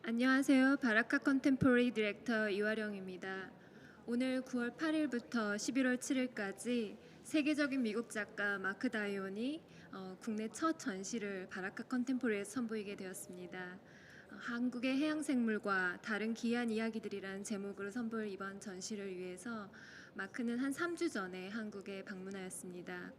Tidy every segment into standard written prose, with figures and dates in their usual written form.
안녕하세요. 바라카 컨템포러리 디렉터 이화령입니다. 오늘 9월 8일부터 11월 7일까지 세계적인 미국 작가 마크 다이온이 국내 첫 전시를 바라카 컨템포러리에서 선보이게 되었습니다. 한국의 해양생물과 다른 기이한 이야기들이란 제목으로 선보일 이번 전시를 위해서 마크는 한 3주 전에 한국에 방문하였습니다.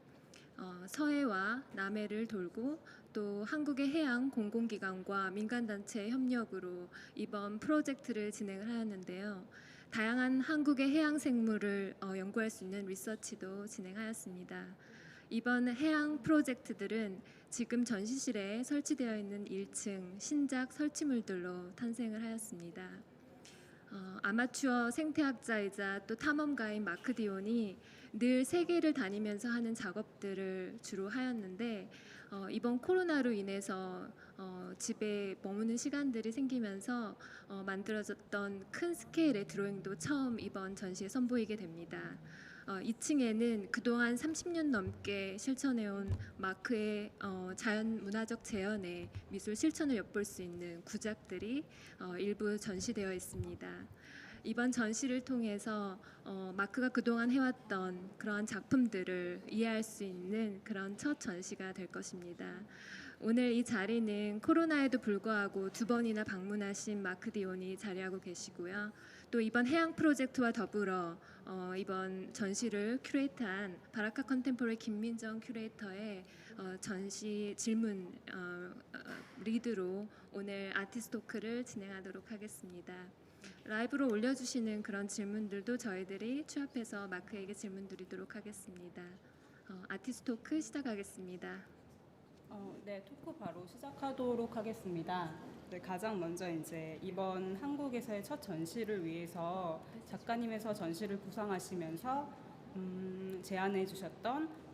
서해와 남해를 돌고 또 한국의 해양 공공기관과 민간단체의 협력으로 이번 프로젝트를 진행을 하였는데요. 다양한 한국의 해양 생물을 연구할 수 있는 리서치도 진행하였습니다. 이번 해양 프로젝트들은 지금 전시실에 설치되어 있는 1층 신작 설치물들로 탄생을 하였습니다. 아마추어 생태학자이자 또 탐험가인 마크 디온이 늘 세계를 다니면서 하는 작업들을 주로 하였는데 이번 코로나로 인해서 집에 머무는 시간들이 생기면서 만들어졌던 큰 스케일의 드로잉도 처음 이번 전시에 선보이게 됩니다. 2층에는 그동안 30년 넘게 실천해온 마크의 자연문화적 재현의 미술 실천을 엿볼 수 있는 구작들이 일부 전시되어 있습니다. 이번 전시를 통해서 마크가 그동안 해왔던 그런 작품들을 이해할 수 있는 그런 첫 전시가 될 것입니다. 오늘 이 자리는 코로나에도 불구하고 2번이나 방문하신 마크 디온이 자리하고 계시고요. 또 이번 해양 프로젝트와 더불어 이번 전시를 큐레이트한 바라카 컨템포러리 김민정 큐레이터의 전시 질문 리드로 오늘 아티스트 토크를 진행하도록 하겠습니다. 라이브로 올려주시는 그런 질문들도 저희들이 취합해서 마크에게 질문 드리도록 하겠습니다. 아티스트 토크 시작하겠습니다. 네, 토크 바로 시작하도록 하겠습니다. 네, 가장 먼저 이제 이번 한국에서의 첫 전시를 위해서 작가님에서 전시를 구상하시면서 제안해 주셨던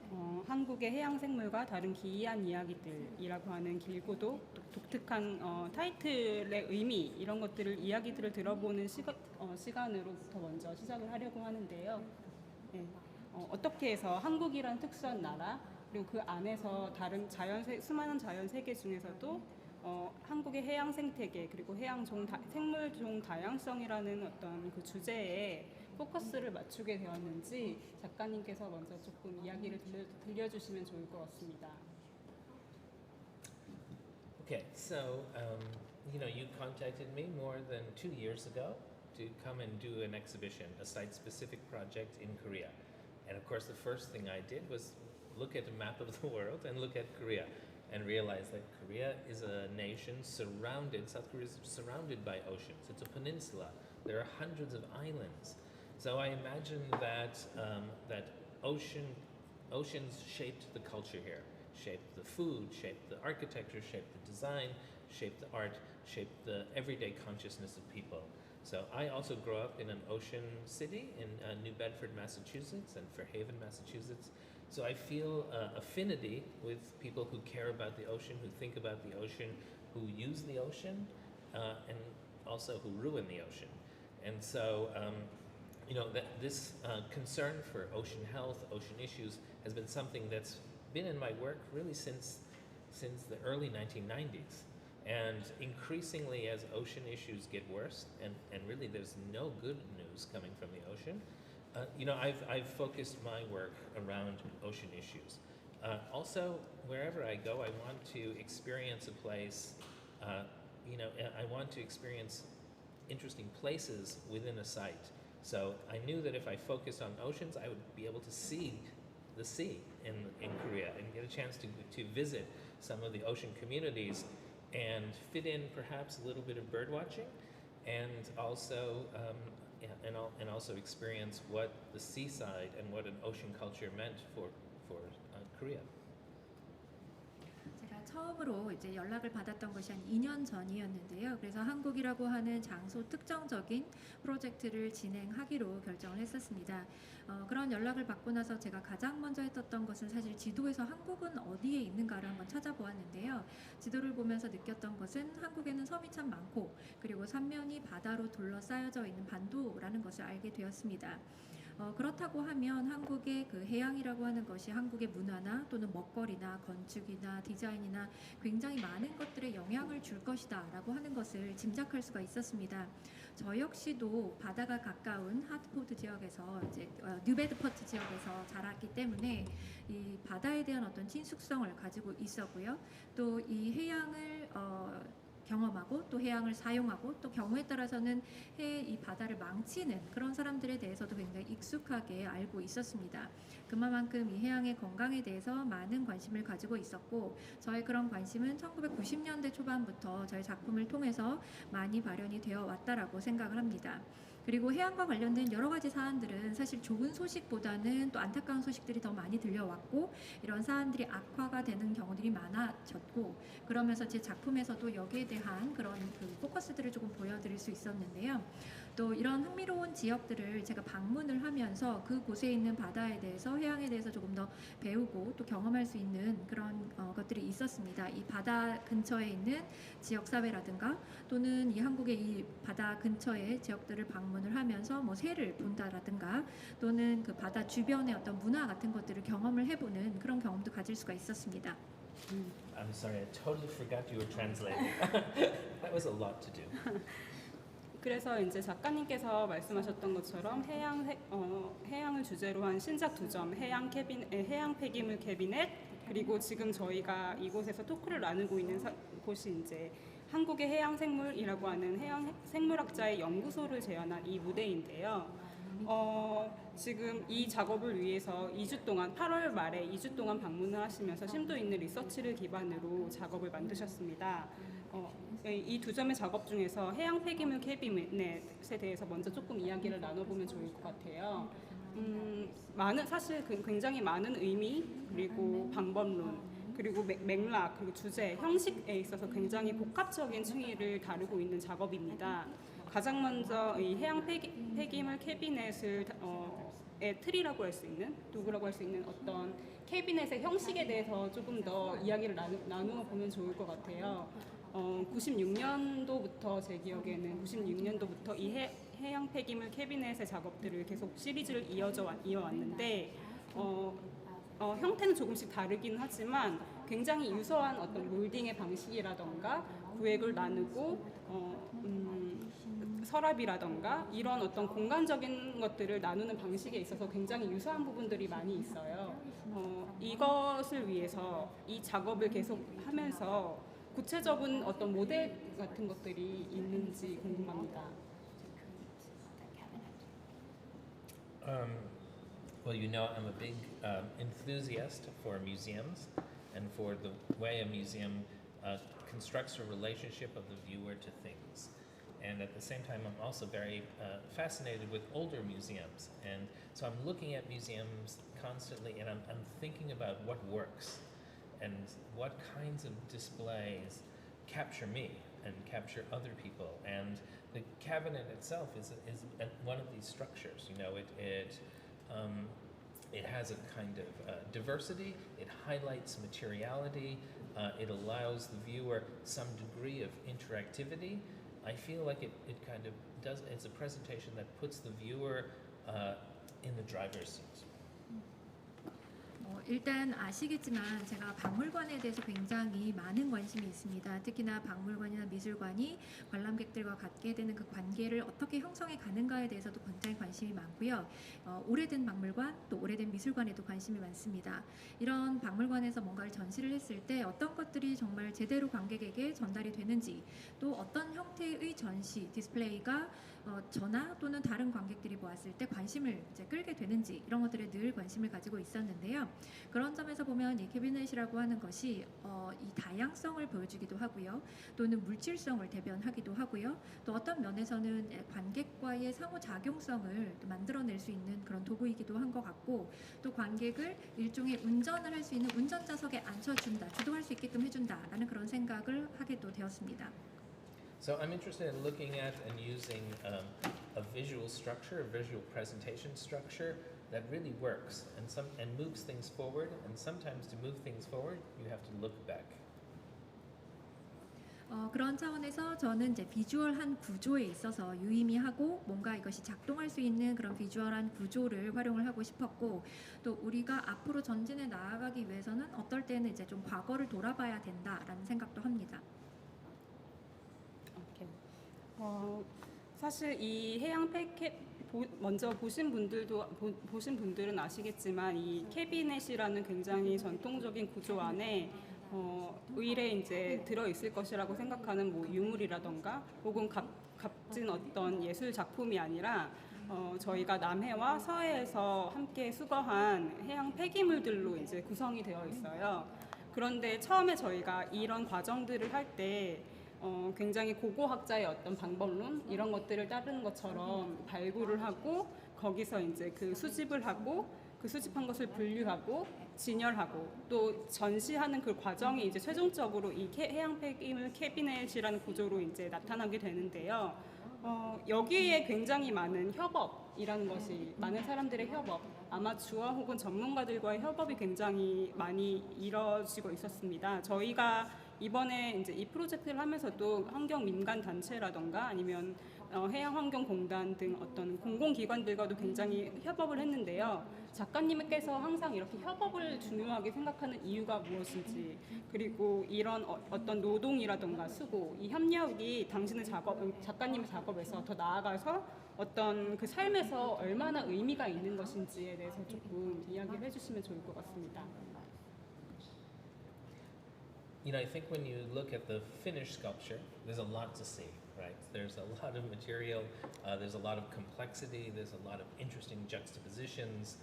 한국의 해양생물과 다른 기이한 이야기들이라고 하는 길고도 독특한 타이틀의 의미 이런 것들을 이야기들을 들어보는 시간으로부터 먼저 시작을 하려고 하는데요. 네, 어떻게 해서 한국이란 특수한 나라 그리고 그 안에서 다른 수많은 자연 세계 중에서도 한국의 해양 생태계 그리고 생물종 다양성이라는 어떤 그 주제에 포커스를 맞추게 되었는지 작가님께서 먼저 조금 이야기를 들려주시면 좋을 것 같습니다. Okay, so you contacted me more than 2 years ago to come and do an exhibition, a site-specific project in Korea. And of course, the first thing I did was look at a map of the world and look at Korea and realize that Korea is a nation South Korea is surrounded by oceans. It's a peninsula. There are hundreds of islands. So I imagine that oceans shaped the culture here, shaped the food, shaped the architecture, shaped the design, shaped the art, shaped the everyday consciousness of people. So I also grew up in an ocean city in New Bedford, Massachusetts, and Fairhaven, Massachusetts. So I feel affinity with people who care about the ocean, who think about the ocean, who use the ocean, and also who ruin the ocean. And so, that this concern for ocean health, ocean issues, has been something that's been in my work really since the early 1990s. And increasingly, as ocean issues get worse, and really there's no good news coming from the ocean, I've focused my work around ocean issues. Also, wherever I go, I want to experience a place, I want to experience interesting places within a site. So I knew that if I focused on oceans, I would be able to see the sea in Korea and get a chance to visit some of the ocean communities and fit in perhaps a little bit of bird watching and also also experience what the seaside and what an ocean culture meant for Korea. 제가 처음으로 이제 연락을 받았던 것이 한 2년 전이었는데요. 그래서 한국이라고 하는 장소 특정적인 프로젝트를 진행하기로 결정을 했었습니다. 그런 연락을 받고 나서 제가 가장 먼저 했었던 것은 사실 지도에서 한국은 어디에 있는가를 한번 찾아보았는데요. 지도를 보면서 느꼈던 것은 한국에는 섬이 참 많고 그리고 삼면이 바다로 둘러싸여져 있는 반도라는 것을 알게 되었습니다. 그렇다고 하면 한국의 그 해양이라고 하는 것이 한국의 문화나 또는 먹거리나 건축이나 디자인이나 굉장히 많은 것들에 영향을 줄 것이다라고 하는 것을 짐작할 수가 있었습니다. 저 역시도 바다가 가까운 하트포드 지역에서 이제 뉴베드퍼트 지역에서 자랐기 때문에 이 바다에 대한 어떤 친숙성을 가지고 있었고요. 또 이 해양을 경험하고 또 해양을 사용하고 또 경우에 따라서는 이 바다를 망치는 그런 사람들에 대해서도 굉장히 익숙하게 알고 있었습니다. 그만큼 이 해양의 건강에 대해서 많은 관심을 가지고 있었고 저의 그런 관심은 1990년대 초반부터 저의 작품을 통해서 많이 발현이 되어 왔다라고 생각을 합니다. 그리고 해양과 관련된 여러 가지 사안들은 사실 좋은 소식보다는 또 안타까운 소식들이 더 많이 들려왔고 이런 사안들이 악화가 되는 경우들이 많아졌고 그러면서 제 작품에서도 여기에 대한 그런 그 포커스들을 조금 보여드릴 수 있었는데요. 또 이런 흥미로운 지역들을 제가 방문을 하면서 그곳에 있는 바다에 대해서 해양에 대해서 조금 더 배우고 또 경험할 수 있는 그런 것들이 있었습니다. 이 바다 근처에 있는 지역 사회라든가 또는 이 한국의 이 바다 근처의 지역들을 방문을 하면서 뭐 새를 본다라든가 또는 그 바다 주변의 어떤 문화 같은 것들을 경험을 해보는 그런 경험도 가질 수가 있었습니다. I'm sorry, I totally forgot you were translating. That was a lot to do. 그래서 이제 작가님께서 말씀하셨던 것처럼 해양을 주제로 한 신작 2점, 해양 폐기물 캐비넷, 그리고 지금 저희가 이곳에서 토크를 나누고 있는 곳이 이제 한국의 해양 생물이라고 하는 해양 생물학자의 연구소를 재현한 이 무대인데요. 지금 이 작업을 위해서 2주 동안 8월 말에 2주 동안 방문을 하시면서 심도 있는 리서치를 기반으로 작업을 만드셨습니다. 이 2점의 작업 중에서 해양 폐기물 캐비넷에 대해서 먼저 조금 이야기를 나눠보면 좋을 것 같아요. 사실 굉장히 많은 의미 그리고 방법론 그리고 맥락 그리고 주제 형식에 있어서 굉장히 복합적인 층위를 다루고 있는 작업입니다. 가장 먼저 이 해양 폐기물 캐비넷을 틀이라고 할 수 있는 도구라고 할 수 있는 어떤 캐비넷의 형식에 대해서 조금 더 이야기를 나누어 보면 좋을 것 같아요. 96년도부터 제 기억에는 96년도부터 이 해양 폐기물 캐비넷의 작업들을 계속 시리즈를 이어왔는데 형태는 조금씩 다르긴 하지만 굉장히 유사한 어떤 몰딩의 방식이라던가 구획을 나누고 서랍이라던가 이런 어떤 공간적인 것들을 나누는 방식에 있어서 굉장히 유사한 부분들이 많이 있어요. 이것을 위해서 이 작업을 계속 하면서 구체적인 어떤 모델 같은 것들이 있는지 궁금합니다. Well, you know, I'm a big enthusiast for museums and for the way a museum constructs a relationship of the viewer to things. And at the same time, I'm also very fascinated with older museums. And so I'm looking at museums constantly and I'm thinking about what works and what kinds of displays capture me and capture other people. And the cabinet itself is one of these structures. You know, it has a kind of diversity. It highlights materiality. It allows the viewer some degree of interactivity. I feel like it kind of does. It's a presentation that puts the viewer in the driver's seat. 일단 아시겠지만 제가 박물관에 대해서 굉장히 많은 관심이 있습니다. 특히나 박물관이나 미술관이 관람객들과 갖게 되는 그 관계를 어떻게 형성해 가는가에 대해서도 굉장히 관심이 많고요. 오래된 박물관 또 오래된 미술관에도 관심이 많습니다. 이런 박물관에서 뭔가를 전시를 했을 때 어떤 것들이 정말 제대로 관객에게 전달이 되는지 또 어떤 형태의 전시, 디스플레이가 저나 또는 다른 관객들이 보았을 때 관심을 이제 끌게 되는지 이런 것들에 늘 관심을 가지고 있었는데요. 그런 점에서 보면 이 캐비넷이라고 하는 것이 이 다양성을 보여주기도 하고요. 또는 물질성을 대변하기도 하고요. 또 어떤 면에서는 관객과의 상호작용성을 만들어낼 수 있는 그런 도구이기도 한 것 같고 또 관객을 일종의 운전을 할 수 있는 운전좌석에 앉혀준다, 주도할 수 있게끔 해준다라는 그런 생각을 하게도 되었습니다. So I'm interested in looking at and using a visual structure, a visual presentation structure that really works and moves things forward. And sometimes to move things forward, you have to look back. 그런 차원에서 저는 이제 비주얼한 구조에 있어서 유의미하고 뭔가 이것이 작동할 수 있는 그런 비주얼한 구조를 활용을 하고 싶었고, 또 우리가 앞으로 전진해 나아가기 위해서는 어떨 때는 이제 좀 과거를 돌아봐야 된다라는 생각도 합니다. 오케이. 사실 이 해양 먼저 보신 분들은 아시겠지만 이 캐비넷이라는 굉장히 전통적인 구조 안에 의뢰 이제 들어 있을 것이라고 생각하는 뭐 유물이라던가 혹은 값진 어떤 예술 작품이 아니라 저희가 남해와 서해에서 함께 수거한 해양 폐기물들로 이제 구성이 되어 있어요. 그런데 처음에 저희가 이런 과정들을 할 때 굉장히 고고학자의 어떤 방법론 이런 것들을 따르는 것처럼 발굴을 하고 거기서 이제 그 수집을 하고 그 수집한 것을 분류하고 진열하고 또 전시하는 그 과정이 이제 최종적으로 이 해양 폐기물 캐비넷이라는 구조로 이제 나타나게 되는데요. 여기에 굉장히 많은 협업이라는 것이 많은 사람들의 협업, 아마추어 혹은 전문가들과의 협업이 굉장히 많이 이뤄지고 있었습니다. 저희가 이번에 이제 이 프로젝트를 하면서도 환경 민간 단체라던가 아니면 해양환경공단 등 어떤 공공기관들과도 굉장히 협업을 했는데요. 작가님께서 항상 이렇게 협업을 중요하게 생각하는 이유가 무엇인지, 그리고 이런 어떤 노동이라던가 수고, 이 협력이 작가님의 작업에서 더 나아가서 어떤 그 삶에서 얼마나 의미가 있는 것인지에 대해서 조금 이야기를 해주시면 좋을 것 같습니다. You know, I think when you look at the finished sculpture, there's a lot to see, right? There's a lot of material, there's a lot of complexity, there's a lot of interesting juxtapositions.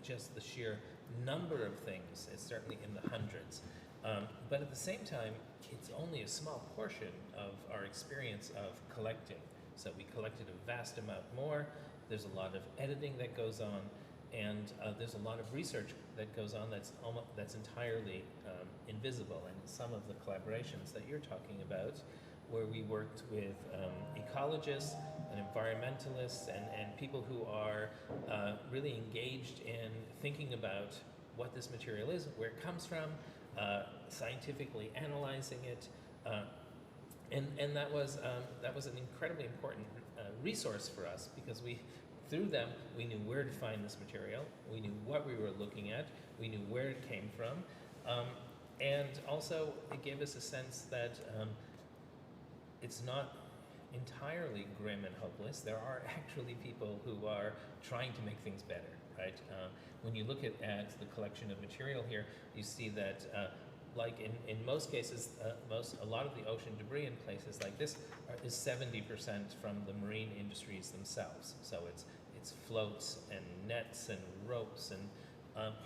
Just the sheer number of things is certainly in the hundreds. But at the same time, it's only a small portion of our experience of collecting. So we collected a vast amount more. There's a lot of editing that goes on. And there's a lot of research that goes on that's entirely invisible. And some of the collaborations that you're talking about, where we worked with ecologists and environmentalists and people who are really engaged in thinking about what this material is, where it comes from, scientifically analyzing it. And that was an incredibly important resource for us because through them, we knew where to find this material, we knew what we were looking at, we knew where it came from, and also it gave us a sense that it's not entirely grim and hopeless. There are actually people who are trying to make things better, right? When you look at the collection of material here, you see that like in most cases, a lot of the ocean debris in places like this is 70% from the marine industries themselves. So it's floats and nets and ropes and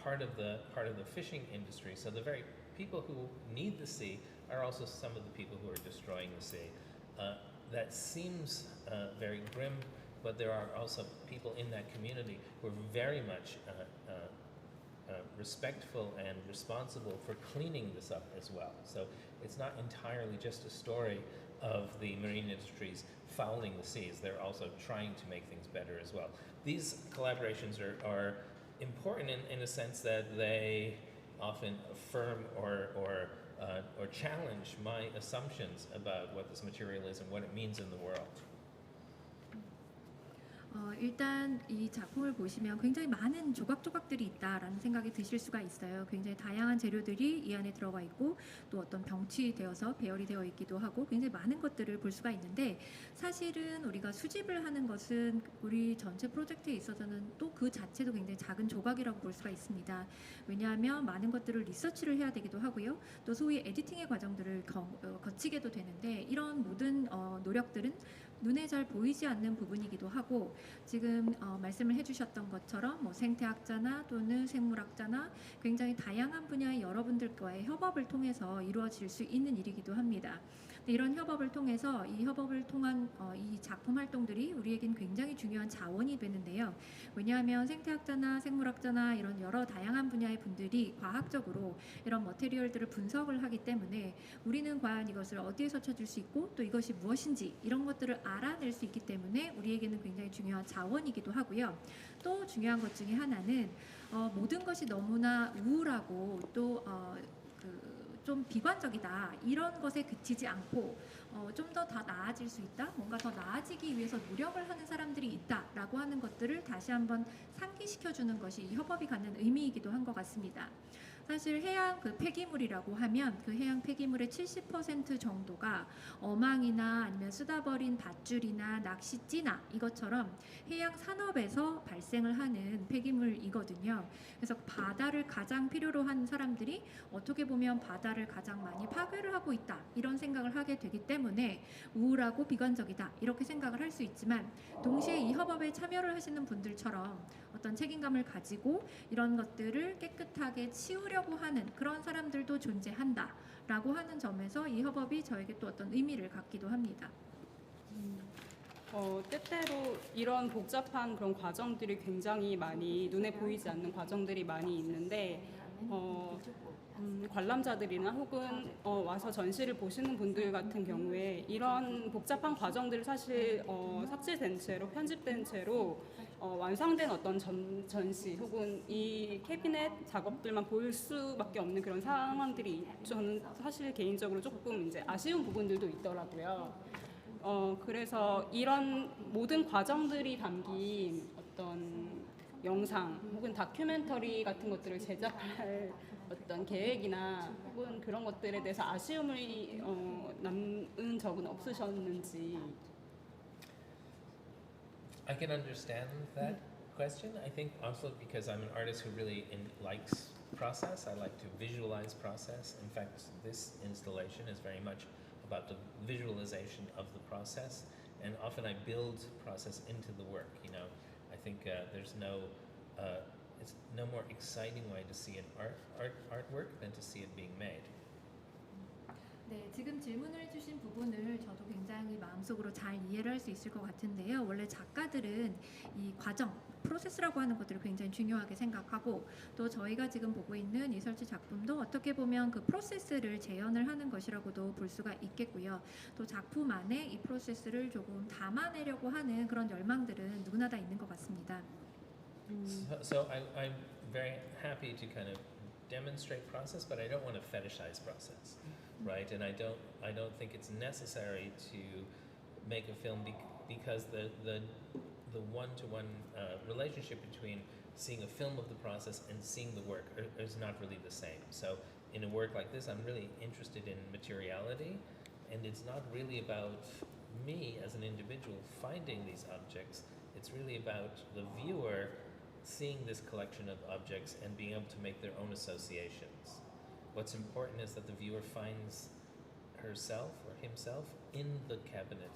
part of the fishing industry. So the very people who need the sea are also some of the people who are destroying the sea. That seems very grim, but there are also people in that community who are very much respectful and responsible for cleaning this up as well. So it's not entirely just a story of the marine industries fouling the seas. They're also trying to make things better as well. These collaborations are important in a sense that they often affirm or challenge my assumptions about what this material is and what it means in the world. 일단 이 작품을 보시면 굉장히 많은 조각조각들이 있다라는 생각이 드실 수가 있어요. 굉장히 다양한 재료들이 이 안에 들어가 있고 또 어떤 병치되어서 배열이 되어 있기도 하고 굉장히 많은 것들을 볼 수가 있는데, 사실은 우리가 수집을 하는 것은 우리 전체 프로젝트에 있어서는 또 그 자체도 굉장히 작은 조각이라고 볼 수가 있습니다. 왜냐하면 많은 것들을 리서치를 해야 되기도 하고요. 또 소위 에디팅의 과정들을 거치게도 되는데, 이런 모든 노력들은 눈에 잘 보이지 않는 부분이기도 하고, 지금 말씀을 해주셨던 것처럼 뭐 생태학자나 또는 생물학자나 굉장히 다양한 분야의 여러분들과의 협업을 통해서 이루어질 수 있는 일이기도 합니다. 이런 협업을 통해서 이 협업을 통한 이 작품 활동들이 우리에겐 굉장히 중요한 자원이 되는데요. 왜냐하면 생태학자나 생물학자나 이런 여러 다양한 분야의 분들이 과학적으로 이런 머테리얼들을 분석을 하기 때문에 우리는 과연 이것을 어디에서 찾을 수 있고 또 이것이 무엇인지 이런 것들을 알아낼 수 있기 때문에 우리에게는 굉장히 중요한 자원이기도 하고요. 또 중요한 것 중에 하나는 모든 것이 너무나 우울하고 또 좀 비관적이다 이런 것에 그치지 않고 좀 더 나아질 수 있다, 뭔가 더 나아지기 위해서 노력을 하는 사람들이 있다라고 하는 것들을 다시 한번 상기시켜주는 것이 이 협업이 갖는 의미이기도 한 것 같습니다. 사실 해양 그 폐기물이라고 하면 그 해양 폐기물의 70% 정도가 어망이나 아니면 쓰다 버린 밧줄이나 낚시찌나 이것처럼 해양 산업에서 발생을 하는 폐기물이거든요. 그래서 바다를 가장 필요로 하는 사람들이 어떻게 보면 바다를 가장 많이 파괴를 하고 있다 이런 생각을 하게 되기 때문에 우울하고 비관적이다 이렇게 생각을 할 수 있지만, 동시에 이 협업에 참여를 하시는 분들처럼 어떤 책임감을 가지고 이런 것들을 깨끗하게 치우려고 하는 그런 사람들도 존재한다라고 하는 점에서 이 협업이 저에게 또 어떤 의미를 갖기도 합니다. 때때로 이런 복잡한 그런 과정들이 굉장히 많이 눈에 보이지 않는 과정들이 많이 있는데 관람자들이나 혹은 와서 전시를 보시는 분들 같은 경우에 이런 복잡한 과정들을 사실 삭제된 채로 편집된 채로 완성된 어떤 전시 혹은 이 캐비넷 작업들만 보일 수밖에 없는 그런 상황들이 저는 사실 개인적으로 조금 이제 아쉬운 부분들도 있더라고요. 그래서 이런 모든 과정들이 담긴 어떤 영상 혹은 다큐멘터리 같은 것들을 제작할 어떤 계획이나 혹은 그런 것들에 대해서 아쉬움이 남은 적은 없으셨는지. I can understand that question. I think also because I'm an artist who really likes process. I like to visualize process. In fact, this installation is very much about the visualization of the process, and often I build process into the work. You know, I think there's it's no more exciting way to see an artwork than to see it being made. 네, 지금 질문을 해주신 부분을 저도 굉장히 마음속으로 잘 이해를 할 수 있을 것 같은데요. 원래 작가들은 이 과정, 프로세스라고 하는 것들을 굉장히 중요하게 생각하고, 또 저희가 지금 보고 있는 이설치 작품도 어떻게 보면 그 프로세스를 재현을 하는 것이라고도 볼 수가 있겠고요. 또 작품 안에 이 프로세스를 조금 담아내려고 하는 그런 열망들은 누구나 다 있는 것 같습니다. So I'm very happy to kind of demonstrate process, but I don't want to fetishize process, right? And I don't think it's necessary to make a film because the one-to-one relationship between seeing a film of the process and seeing the work is not really the same. So in a work like this, I'm really interested in materiality, and it's not really about me as an individual finding these objects. It's really about the viewer seeing this collection of objects and being able to make their own associations. What's important is that the viewer finds herself or himself in the cabinet.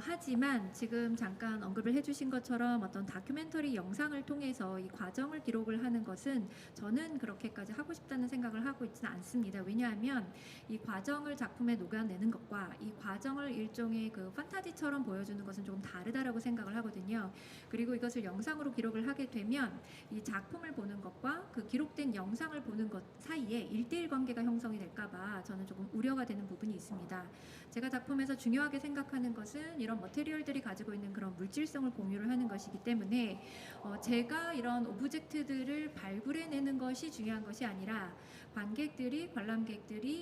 하지만 지금 잠깐 언급을 해주신 것처럼 어떤 다큐멘터리 영상을 통해서 이 과정을 기록을 하는 것은 저는 그렇게까지 하고 싶다는 생각을 하고 있지는 않습니다. 왜냐하면 이 과정을 작품에 녹여내는 것과 이 과정을 일종의 그 판타지처럼 보여주는 것은 조금 다르다라고 생각을 하거든요. 그리고 이것을 영상으로 기록을 하게 되면 이 작품을 보는 것과 그 기록된 영상을 보는 것 사이에 1:1 관계가 형성이 될까봐 저는 조금 우려가 되는 부분이 있습니다. 제가 작품에서 중요하게 생각하는 것은 이런 머티리얼들이 가지고 있는 그런 물질성을 공유를 하는 것이기 때문에 제가 이런 오브젝트들을 발굴해내는 것이 중요한 것이 아니라 관람객들이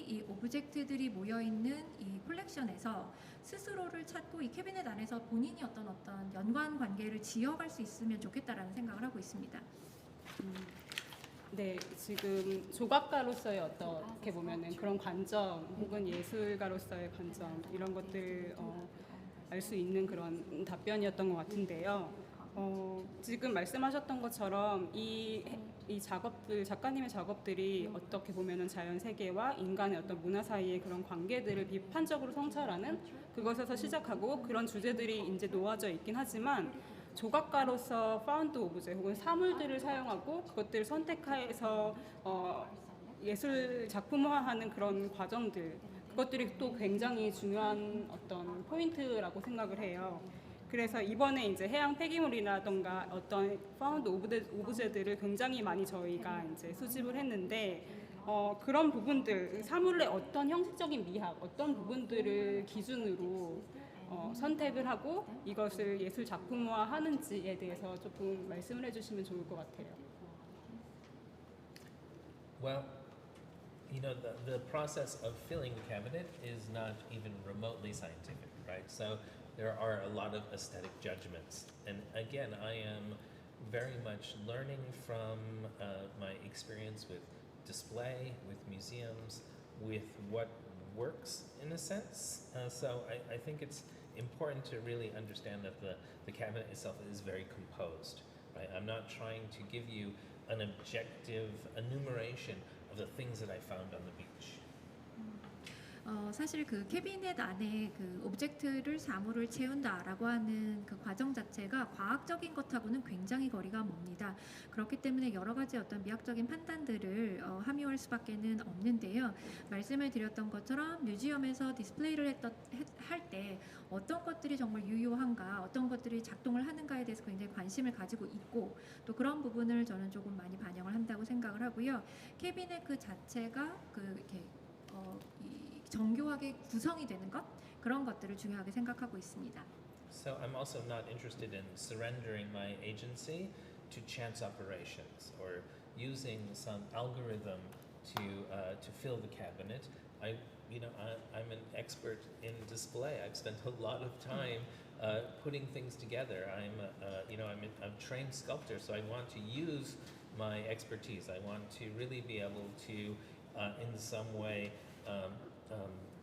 이 오브젝트들이 모여있는 이 콜렉션에서 스스로를 찾고 이 캐비넷 안에서 본인이 어떤 연관 관계를 지어갈 수 있으면 좋겠다라는 생각을 하고 있습니다. 네, 지금 조각가로서의 어떻게 보면은 그런 관점 혹은 예술가로서의 관점 이런 것들 알 수 있는 그런 답변이었던 것 같은데요. 지금 말씀하셨던 것처럼 이 작업들, 작가님의 작업들이 어떻게 보면은 자연 세계와 인간의 어떤 문화 사이의 그런 관계들을 비판적으로 성찰하는 그것에서 시작하고 그런 주제들이 이제 놓아져 있긴 하지만 조각가로서 파운드 오브제 혹은 사물들을 사용하고 그것들을 선택해서 예술 작품화하는 그런 과정들 그것들이 또 굉장히 중요한 어떤 포인트라고 생각을 해요. 그래서 이번에 이제 해양 폐기물이라던가 어떤 파운드 오브제들을 굉장히 많이 저희가 이제 수집을 했는데 그런 부분들 사물의 어떤 형식적인 미학 어떤 부분들을 기준으로 선택을 하고 이것을 예술 작품화하는지에 대해서 조금 말씀을 해주시면 좋을 것 같아요. Well, you know, the process of filling the cabinet is not even remotely scientific, right? So there are a lot of aesthetic judgments. And again, I am very much learning from my experience with display, with museums, with what works in a sense. So I think it's important to really understand that the cabinet itself is very composed, right? I'm not trying to give you an objective enumeration of the things that I found on the beach. 사실 그 캐비넷 안에 그 오브젝트를 사물을 채운다라고 하는 그 과정 자체가 과학적인 것하고는 굉장히 거리가 먼니다. 그렇기 때문에 여러 가지 어떤 미학적인 판단들을 함유할 수밖에는 없는데요. 말씀을 드렸던 것처럼 뮤지엄에서 디스플레이를 할 때 어떤 것들이 정말 유효한가, 어떤 것들이 작동을 하는가에 대해서 굉장히 관심을 가지고 있고 또 그런 부분을 저는 조금 많이 반영을 한다고 생각을 하고요. 캐비넷 그 자체가 그 이렇게 이 정교하게 구성이 되는 것 그런 것들을 중요하게 생각하고 있습니다. So I'm also not interested in surrendering my agency to chance operations or using some algorithm to fill the cabinet. I'm an expert in display. I've spent a lot of time putting things together. I'm a trained sculptor, so I want to use my expertise. I want to really be able to, in some way,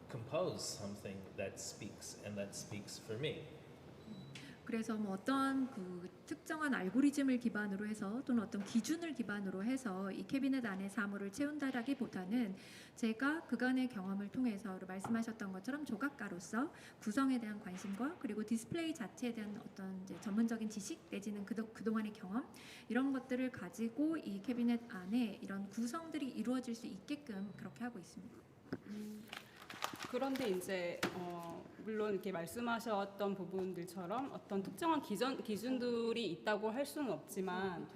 compose something that speaks and that speaks for me. 그래서 뭐 어떤 그 특정한 알고리즘을 기반으로 해서 또는 어떤 기준을 기반으로 해서 이 캐비넷 안에 사물을 채운다라기보다는 제가 그간의 경험을 통해서 말씀하셨던 것처럼 조각가로서 구성에 대한 관심과 그리고 디스플레이 자체에 대한 어떤 이제 전문적인 지식 내지는 그동안의 경험 이런 것들을 가지고 이 캐비넷 안에 이런 구성들이 이루어질 수 있게끔 그렇게 하고 있습니다. 그런데 이제 물론 이렇게 말씀하셨던 부분들처럼 어떤 특정한 기준들이 있다고 할 수는 없지만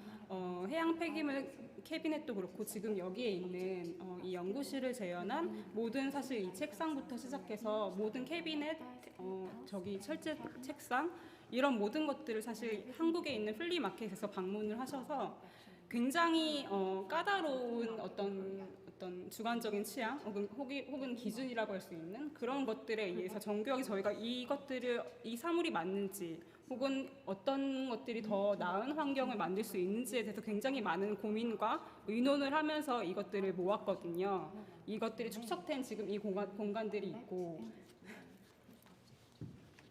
해양 폐기물 캐비넷도 그렇고 지금 여기에 있는 이 연구실을 재현한 모든 사실 이 책상부터 시작해서 모든 캐비넷 저기 철제 책상 이런 모든 것들을 사실 한국에 있는 플리마켓에서 방문을 하셔서 굉장히 까다로운 어떤 주관적인 취향 혹은 기준이라고 할 수 있는 그런 것들에 의해서 정교하게 저희가 이 사물이 맞는지 혹은 어떤 것들이 더 나은 환경을 만들 수 있는지에 대해서 굉장히 많은 고민과 의논을 하면서 이것들을 모았거든요. 이것들이 축적된 지금 이 공간들이 있고.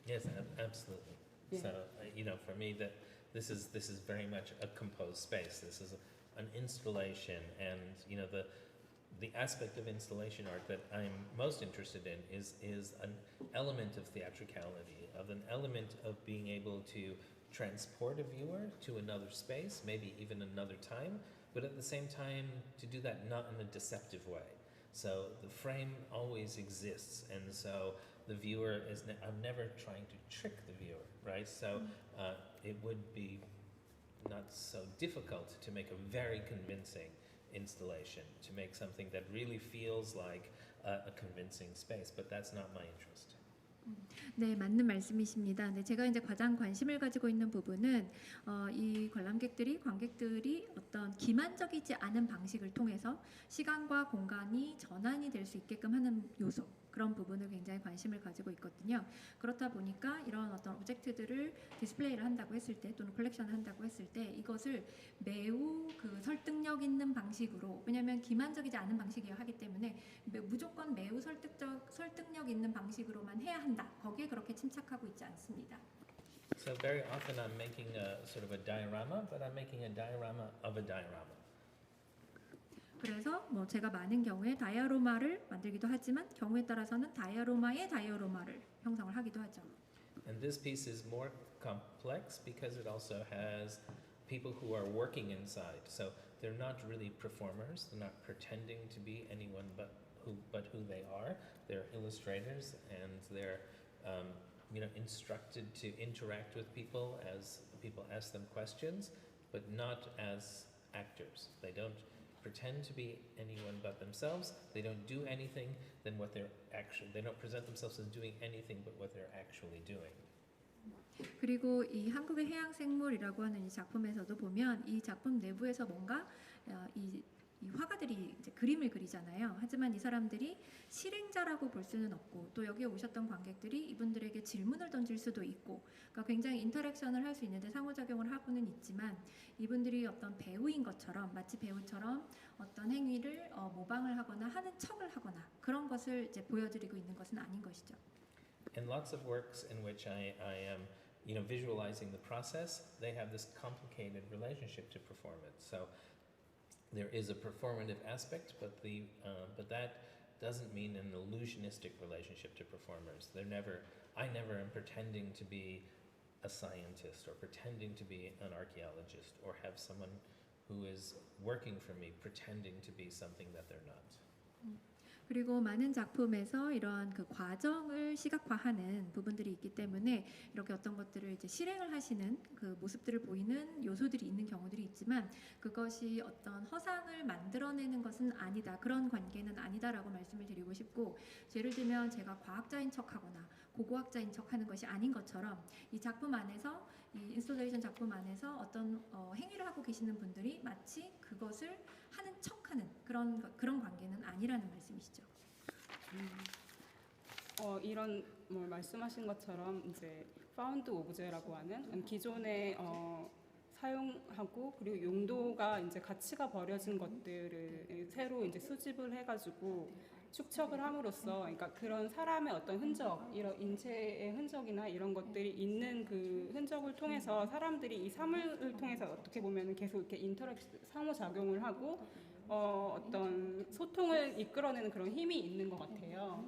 Yes, absolutely. Yeah. So for me that this is very much a composed space. This is an installation, and the aspect of installation art that I'm most interested in is an element of theatricality, of an element of being able to transport a viewer to another space, maybe even another time, but at the same time to do that not in a deceptive way. So the frame always exists, and so the viewer I'm never trying to trick the viewer, right? So it would be not so difficult to make a very convincing installation, to make something that really feels like a convincing space, but that's not my interest. 네, 맞는 말씀이십니다. 네, 제가 이제 가장 관심을 가지고 있는 부분은 이 관객들이 어떤 기만적이지 않은 방식을 통해서 시간과 공간이 전환이 될 수 있게끔 하는 요소 그런 부분을 굉장히 관심을 가지고 있거든요. 그렇다 보니까 이런 어떤 오브젝트들을 디스플레이를 한다고 했을 때 또는 컬렉션을 한다고 했을 때 이것을 매우 그 설득력 있는 방식으로 왜냐하면 기만적이지 않은 방식이어야 하기 때문에 무조건 매우 설득력 있는 방식으로만 해야 한다. 거기에 그렇게 침착하고 있지 않습니다. So very often I'm making a sort of a diorama, but I'm making a diorama of a diorama. 그래서 뭐 제가 많은 경우에 다이아로마를 만들기도 하지만 경우에 따라서는 다이아로마의 다이아로마를 형성을 하기도 하죠. And this piece is more complex because it also has people who are working inside. So they're not really performers. They're not pretending to be anyone but who they are. They're illustrators, and they're instructed to interact with people as people ask them questions, but not as actors. They don't pretend to be anyone but themselves. They don't do anything than what they don't present themselves as doing anything but what they're actually doing. 그리고 이 한국의 해양 생물이라고 하는 이 작품에서도 보면 이 작품 내부에서 뭔가 이 이 화가들이 이제 그림을 그리잖아요. 하지만 이 사람들이 실행자라고 볼 수는 없고 또 여기에 오셨던 관객들이 이분들에게 질문을 던질 수도 있고 그러니까 굉장히 인터랙션을 할 수 있는데 상호작용을 하고는 있지만 이분들이 어떤 배우인 것처럼 마치 배우처럼 어떤 행위를 모방을 하거나 하는 척을 하거나 그런 것을 이제 보여드리고 있는 것은 아닌 것이죠. And lots of works in which I am, visualizing the process, they have this complicated relationship to performance. So there is a performative aspect, but that doesn't mean an illusionistic relationship to performers. I never am pretending to be a scientist or pretending to be an archaeologist or have someone who is working for me pretending to be something that they're not. 그리고 많은 작품에서 이러한 그 과정을 시각화하는 부분들이 있기 때문에 이렇게 어떤 것들을 이제 실행을 하시는 그 모습들을 보이는 요소들이 있는 경우들이 있지만 그것이 어떤 허상을 만들어내는 것은 아니다. 그런 관계는 아니다라고 말씀을 드리고 싶고 예를 들면 제가 과학자인 척하거나 고고학자인 척하는 것이 아닌 것처럼 이 작품 안에서 이 인스톨레이션 작품 안에서 어떤 행위를 하고 계시는 분들이 마치 그것을 하는 척하는 그런 관계는 아니라는 말씀이시죠. 이런 말씀하신 것처럼 이제 파운드 오브제라고 하는 기존에 사용하고 그리고 용도가 이제 가치가 버려진 것들을 새로 이제 수집을 해가지고 축적을 함으로써 그러니까 그런 사람의 어떤 흔적, 이런 인체의 흔적이나 이런 것들이 있는 그 흔적을 통해서 사람들이 이 사물을 통해서 어떻게 보면 계속 이렇게 상호작용을 하고 어떤 소통을 이끌어내는 그런 힘이 있는 것 같아요.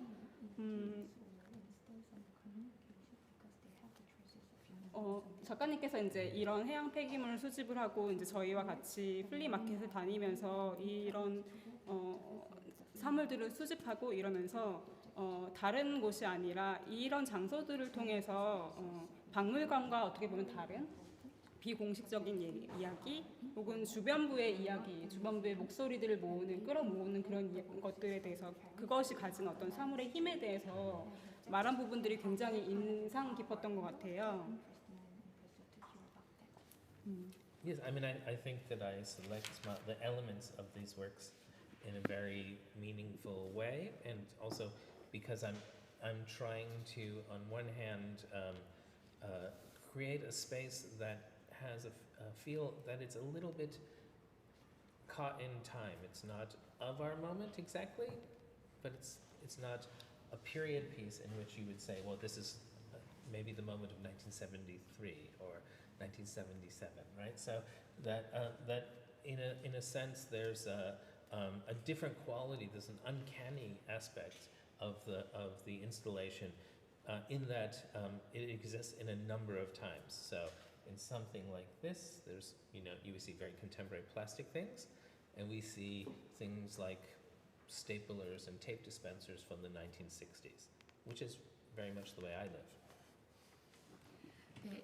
작가님께서 이제 이런 해양 폐기물을 수집을 하고 이제 저희와 같이 플리마켓을 다니면서 이런 사물들을 수집하고 이러면서 다른 곳이 아니라 이런 장소들을 통해서 박물관과 어떻게 보면 다른 비공식적인 이야기 혹은 주변부의 이야기, 주변부의 목소리들을 끌어모으는 그런 것들에 대해서 그것이 가진 어떤 사물의 힘에 대해서 말한 부분들이 굉장히 인상 깊었던 것 같아요. Yes, I mean, I think that I select the elements of these works in a very meaningful way, and also because I'm trying to, on one hand, create a space that has a feel that it's a little bit caught in time. It's not of our moment exactly, but it's not a period piece in which you would say, well, this is maybe the moment of 1973 or 1977, right? So that in a sense there's a different quality. There's an uncanny aspect of the installation in that it exists in a number of times. So in something like this, there's you would see very contemporary plastic things, and we see things like staplers and tape dispensers from the 1960s, which is very much the way I live. 네,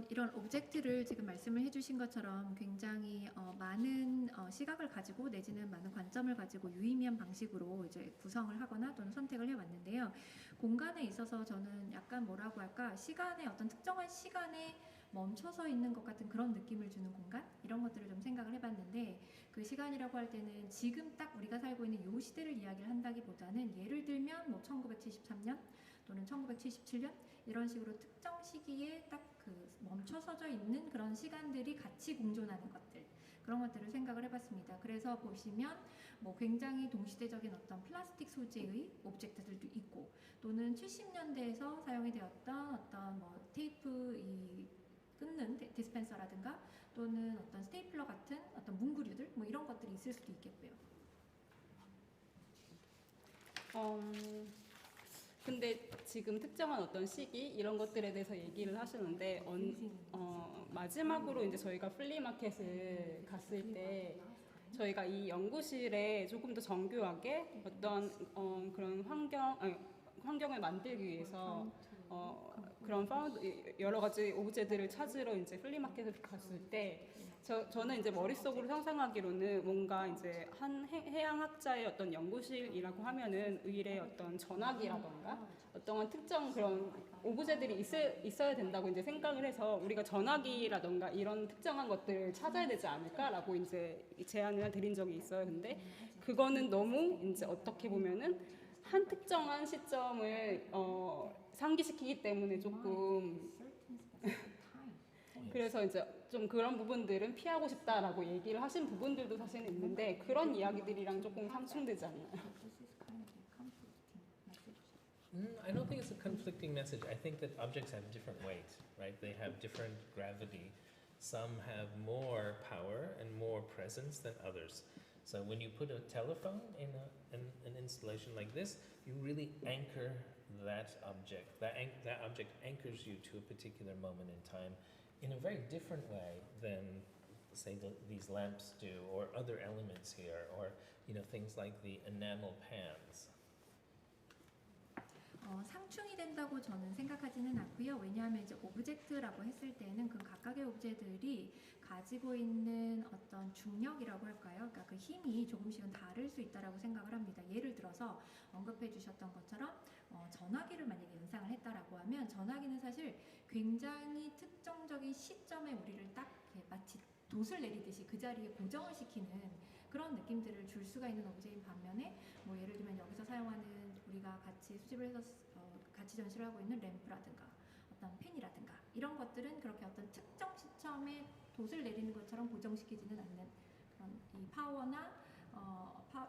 이런 오브젝트를 지금 말씀을 해주신 것처럼 굉장히 많은 시각을 가지고 내지는 많은 관점을 가지고 유의미한 방식으로 이제 구성을 하거나 또는 선택을 해왔는데요. 공간에 있어서 저는 약간 뭐라고 할까 시간의 어떤 특정한 시간에 멈춰서 있는 것 같은 그런 느낌을 주는 공간 이런 것들을 좀 생각을 해봤는데 그 시간이라고 할 때는 지금 딱 우리가 살고 있는 이 시대를 이야기를 한다기보다는 예를 들면 뭐 1973년 또는 1977년 이런 식으로 특정 시기에 딱 그 멈춰서져 있는 그런 시간들이 같이 공존하는 것들 그런 것들을 생각을 해봤습니다. 그래서 보시면 뭐 굉장히 동시대적인 어떤 플라스틱 소재의 오브젝트들도 있고 또는 70년대에서 사용이 되었던 어떤 뭐 테이프 이 끊는 디스펜서라든가 또는 어떤 스테이플러 같은 어떤 문구류들 뭐 이런 것들이 있을 수도 있겠고요. 근데 지금 특정한 어떤 시기 이런 것들에 대해서 얘기를 하시는데 마지막으로 이제 저희가 플리마켓을 갔을 때 저희가 이 연구실에 조금 더 정교하게 어떤 그런 환경을 만들기 위해서 그런 파운드 여러 가지 오브제들을 찾으러 이제 플리마켓을 갔을 때 저는 이제 머릿속으로 상상하기로는 뭔가 이제 한 해양학자의 어떤 연구실이라고 하면은 의뢰 어떤 전화기라던가 어떤 특정 그런 오브제들이 있어야 된다고 이제 생각을 해서 우리가 전화기라던가 이런 특정한 것들을 찾아야 되지 않을까라고 이제 제안을 드린 적이 있어요. 근데 그거는 너무 이제 어떻게 보면은 한 특정한 시점을 상기시키기 때문에 조금 그래서 이제 좀 그런 부분들은 피하고 싶다라고 얘기를 하신 부분들도 사실은 있는데 그런 이야기들이랑 조금 상충되지 않나요? I don't think it's a conflicting message. I think that objects have different weight, right? They have different gravity. Some have more power and more presence than others. So when you put a telephone in an installation like this, you really anchor that object. That object anchors you to a particular moment in time in a very different way than, say, these lamps do, or other elements here, or things like the enamel pans. 상충이 된다고 저는 생각하지는 않고요. 왜냐하면 이제 오브젝트라고 했을 때는 그 각각의 오브제들이 가지고 있는 어떤 중력이라고 할까요? 그러니까 그 힘이 조금씩은 다를 수 있다라고 생각을 합니다. 예를 들어서 언급해 주셨던 것처럼 전화기를 만약에 연상을 했다라고 하면 전화기는 사실 굉장히 특정적인 시점에 우리를 딱 이렇게 마치 돛을 내리듯이 그 자리에 고정을 시키는 그런 느낌들을 줄 수가 있는 오브제인 반면에 뭐 예를 들면 여기서 사용하는 우리가 같이 수집을 해서 같이 전시를 하고 있는 램프라든가 어떤 펜이라든가 이런 것들은 그렇게 어떤 특정 시점에 돛을 내리는 것처럼 고정시키지는 않는 그런 이 파워나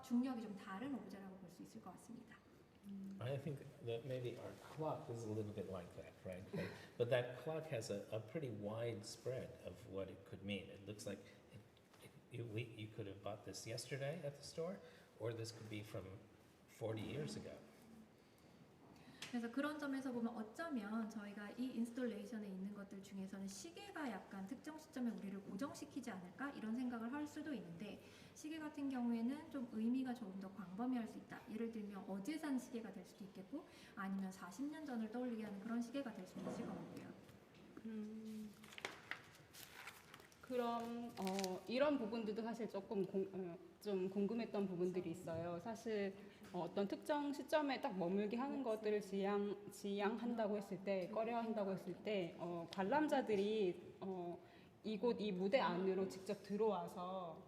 중력이 좀 다른 오브제라고 볼 수 있을 것 같습니다. I think that maybe our clock is a little bit like that, right? But that clock has a pretty wide spread of what it could mean. It looks like you could have bought this yesterday at the store, or this could be from 40 years ago. 그래서 그런 점에서 보면 어쩌면 저희가 이 인스톨레이션에 있는 것들 중에서는 시계가 약간 특정 시점에 우리를 고정시키지 않을까 이런 생각을 할 수도 있는데 시계 같은 경우에는 좀 의미가 조금 더 광범위할 수 있다. 예를 들면 어제 산 시계가 될 수도 있겠고 아니면 40년 전을 떠올리게 하는 그런 시계가 될 수도 있을 것 같고요. 그럼 이런 부분들도 사실 조금 좀 궁금했던 부분들이 있어요. 사실 어떤 특정 시점에 딱 머물게 하는 것들을 지향한다고 했을 때, 꺼려한다고 했을 때 관람자들이 이곳 이 무대 안으로 직접 들어와서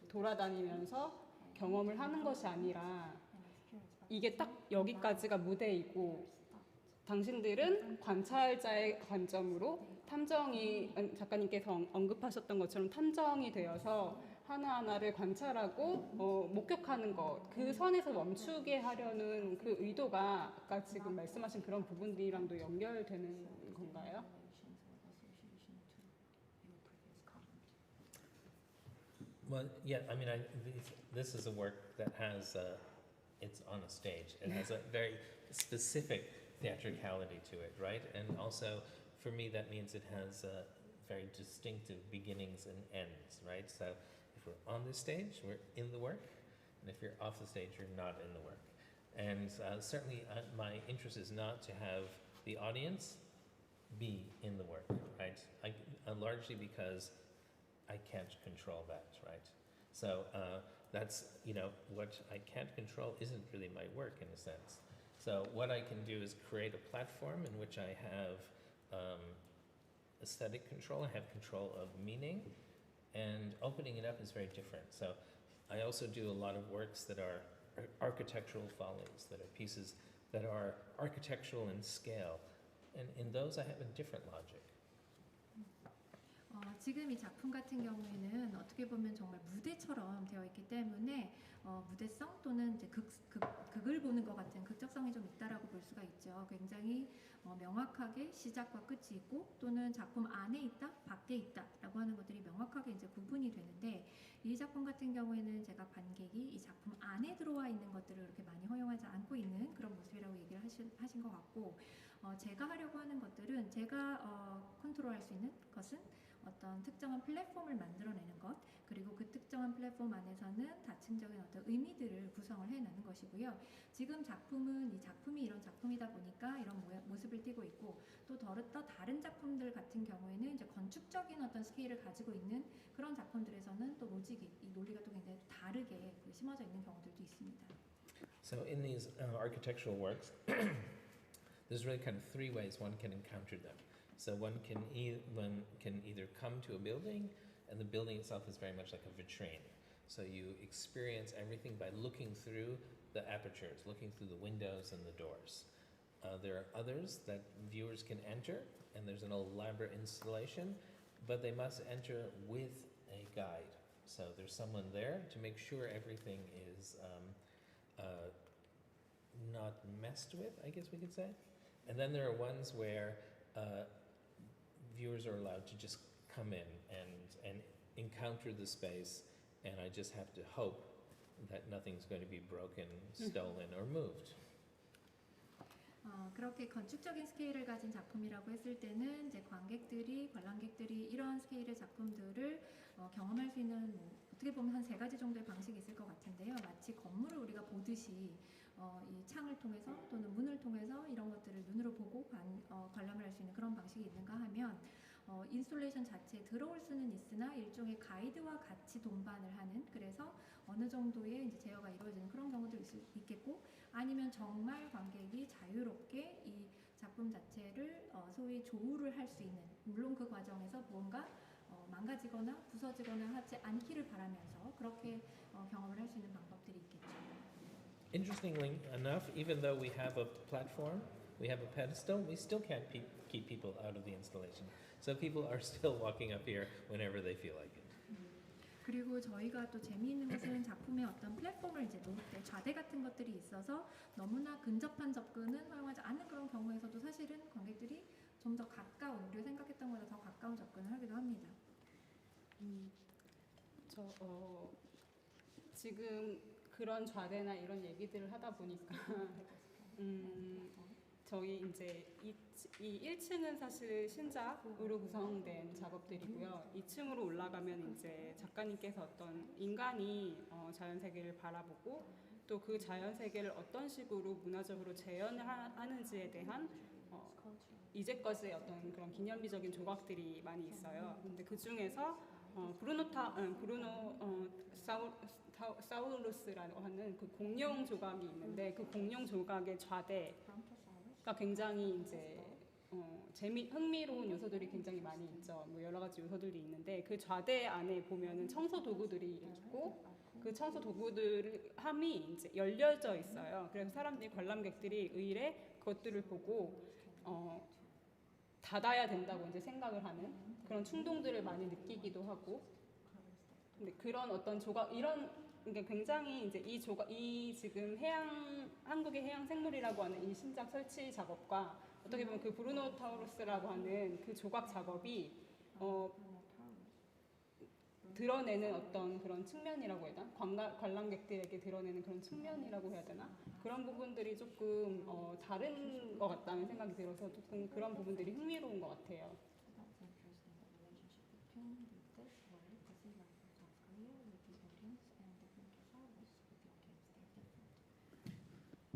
돌아다니면서 경험을 하는 것이 아니라 이게 딱 여기까지가 무대이고 당신들은 관찰자의 관점으로 탐정이 작가님께서 언급하셨던 것처럼 탐정이 되어서 하나하나를 관찰하고 목격하는 것, 그 선에서 멈추게 하려는 그 의도가 아까 지금 말씀하신 그런 부분들이랑도 연결되는 건가요? Well, yeah, I mean, this is a work that has, it's on a stage. It has a very specific theatricality to it, right? And also, for me, that means it has very distinctive beginnings and ends, right? So if we're on the stage, we're in the work. And if you're off the stage, you're not in the work. And certainly my interest is not to have the audience be in the work, right? Largely because I can't control that, right? So that's, what I can't control isn't really my work in a sense. So what I can do is create a platform in which I have aesthetic control, I have control of meaning, and opening it up is very different. So I also do a lot of works that are architectural follies, that are pieces that are architectural in scale. And in those I have a different logic. 지금 이 작품 같은 경우에는 어떻게 보면 정말 무대처럼 되어 있기 때문에 무대성 또는 이제 극을 보는 것 같은 극적성이 좀 있다라고 볼 수가 있죠. 굉장히 명확하게 시작과 끝이 있고 또는 작품 안에 있다, 밖에 있다라고 하는 것들이 명확하게 이제 구분이 되는데 이 작품 같은 경우에는 제가 관객이 이 작품 안에 들어와 있는 것들을 그렇게 많이 허용하지 않고 있는 그런 모습이라고 얘기를 하신 것 같고 제가 하려고 하는 것들은 제가 컨트롤할 수 있는 것은 어떤 특정한 플랫폼을 만들어내는 것, 그리고 그 특정한 플랫폼 안에서는 다층적인 어떤 의미들을 구성을 해내는 것이고요. 지금 작품은 이 작품이 이런 작품이다 보니까 이런 모습을 띠고 있고, 또 다른 작품들 같은 경우에는 이제 건축적인 어떤 스케일을 가지고 있는 그런 작품들에서는 또 로직이, 이 논리가 또 굉장히 다르게 심어져 있는 경우들도 있습니다. So in these architectural works, there's really kind of three ways one can encounter them. So one can either come to a building, and the building itself is very much like a vitrine. So you experience everything by looking through the apertures, looking through the windows and the doors. There are others that viewers can enter, and there's an elaborate installation, but they must enter with a guide. So there's someone there to make sure everything is not messed with, I guess we could say. And then there are ones where viewers are allowed to just come in and encounter the space, and I just have to hope that nothing's going to be broken, stolen, or moved. 그렇게 건축적인 스케일을 가진 작품이라고 했을 때는 이제 관람객들이 이러한 스케일의 작품들을 경험할 수 있는 어떻게 보면 한 3가지 정도의 방식이 있을 것 같은데요. 마치 건물을 우리가 보듯이 이 창을 통해서 또는 문을 통해서 이런 것들을 눈으로 보고 관람을 할 수 있는 그런 방식이 있는가 하면 인스톨레이션 자체에 들어올 수는 있으나 일종의 가이드와 같이 동반을 하는, 그래서 어느 정도의 이제 제어가 이루어지는 그런 경우도 있겠고, 아니면 정말 관객이 자유롭게 이 작품 자체를 소위 조우를 할 수 있는, 물론 그 과정에서 무언가 망가지거나 부서지거나 하지 않기를 바라면서 그렇게 경험을 할 수 있는 방법들이 있겠죠. Interestingly enough, even though we have a platform, we have a pedestal, we still can't keep people out of the installation. So people are still walking up here whenever they feel like it. 그리고 저희가 또 재미있는 것은 작품의 어떤 플랫폼을 이제 놓을 때 좌대 같은 것들이 있어서 너무나 근접한 접근은 허용하지 않는 그런 경우에서도 사실은 관객들이 좀 더 가까운, 우리가 생각했던 것보다 더 가까운 접근을 하기도 합니다. 지금 그런 좌대나 이런 얘기들을 하다 보니까 저희 이제 이 1층은 사실 신작으로 구성된 작업들이고요. 2층으로 올라가면 이제 작가님께서 어떤 인간이 자연 세계를 바라보고 또 그 자연 세계를 어떤 식으로 문화적으로 재현을 하는지에 대한 이제까지의 어떤 그런 기념비적인 조각들이 많이 있어요. 근데 그 중에서 브루노 사우루스라고 하는 그 공룡 조각이 있는데, 그 공룡 조각의 좌대가 굉장히 이제 흥미로운 요소들이 굉장히 많이 있죠. 뭐 여러 가지 요소들이 있는데, 그 좌대 안에 보면은 청소 도구들이 있고, 그 청소 도구들 함이 이제 열려져 있어요. 그래서 관람객들이 의례 그것들을 보고 닫아야 된다고 이제 생각을 하는 그런 충동들을 많이 느끼기도 하고, 근데 그런 어떤 조각 그러니까 굉장히 이제 이 지금 한국의 해양 생물이라고 하는 이 신작 설치 작업과 어떻게 보면 그 브루노타우루스라고 하는 그 조각 작업이 드러내는 어떤 그런 측면이라고 해야 되나? 관람객들에게 드러내는 그런 측면이라고 해야 되나? 그런 부분들이 조금 다른 것 같다는 생각이 들어서 조금 그런 부분들이 흥미로운 것 같아요.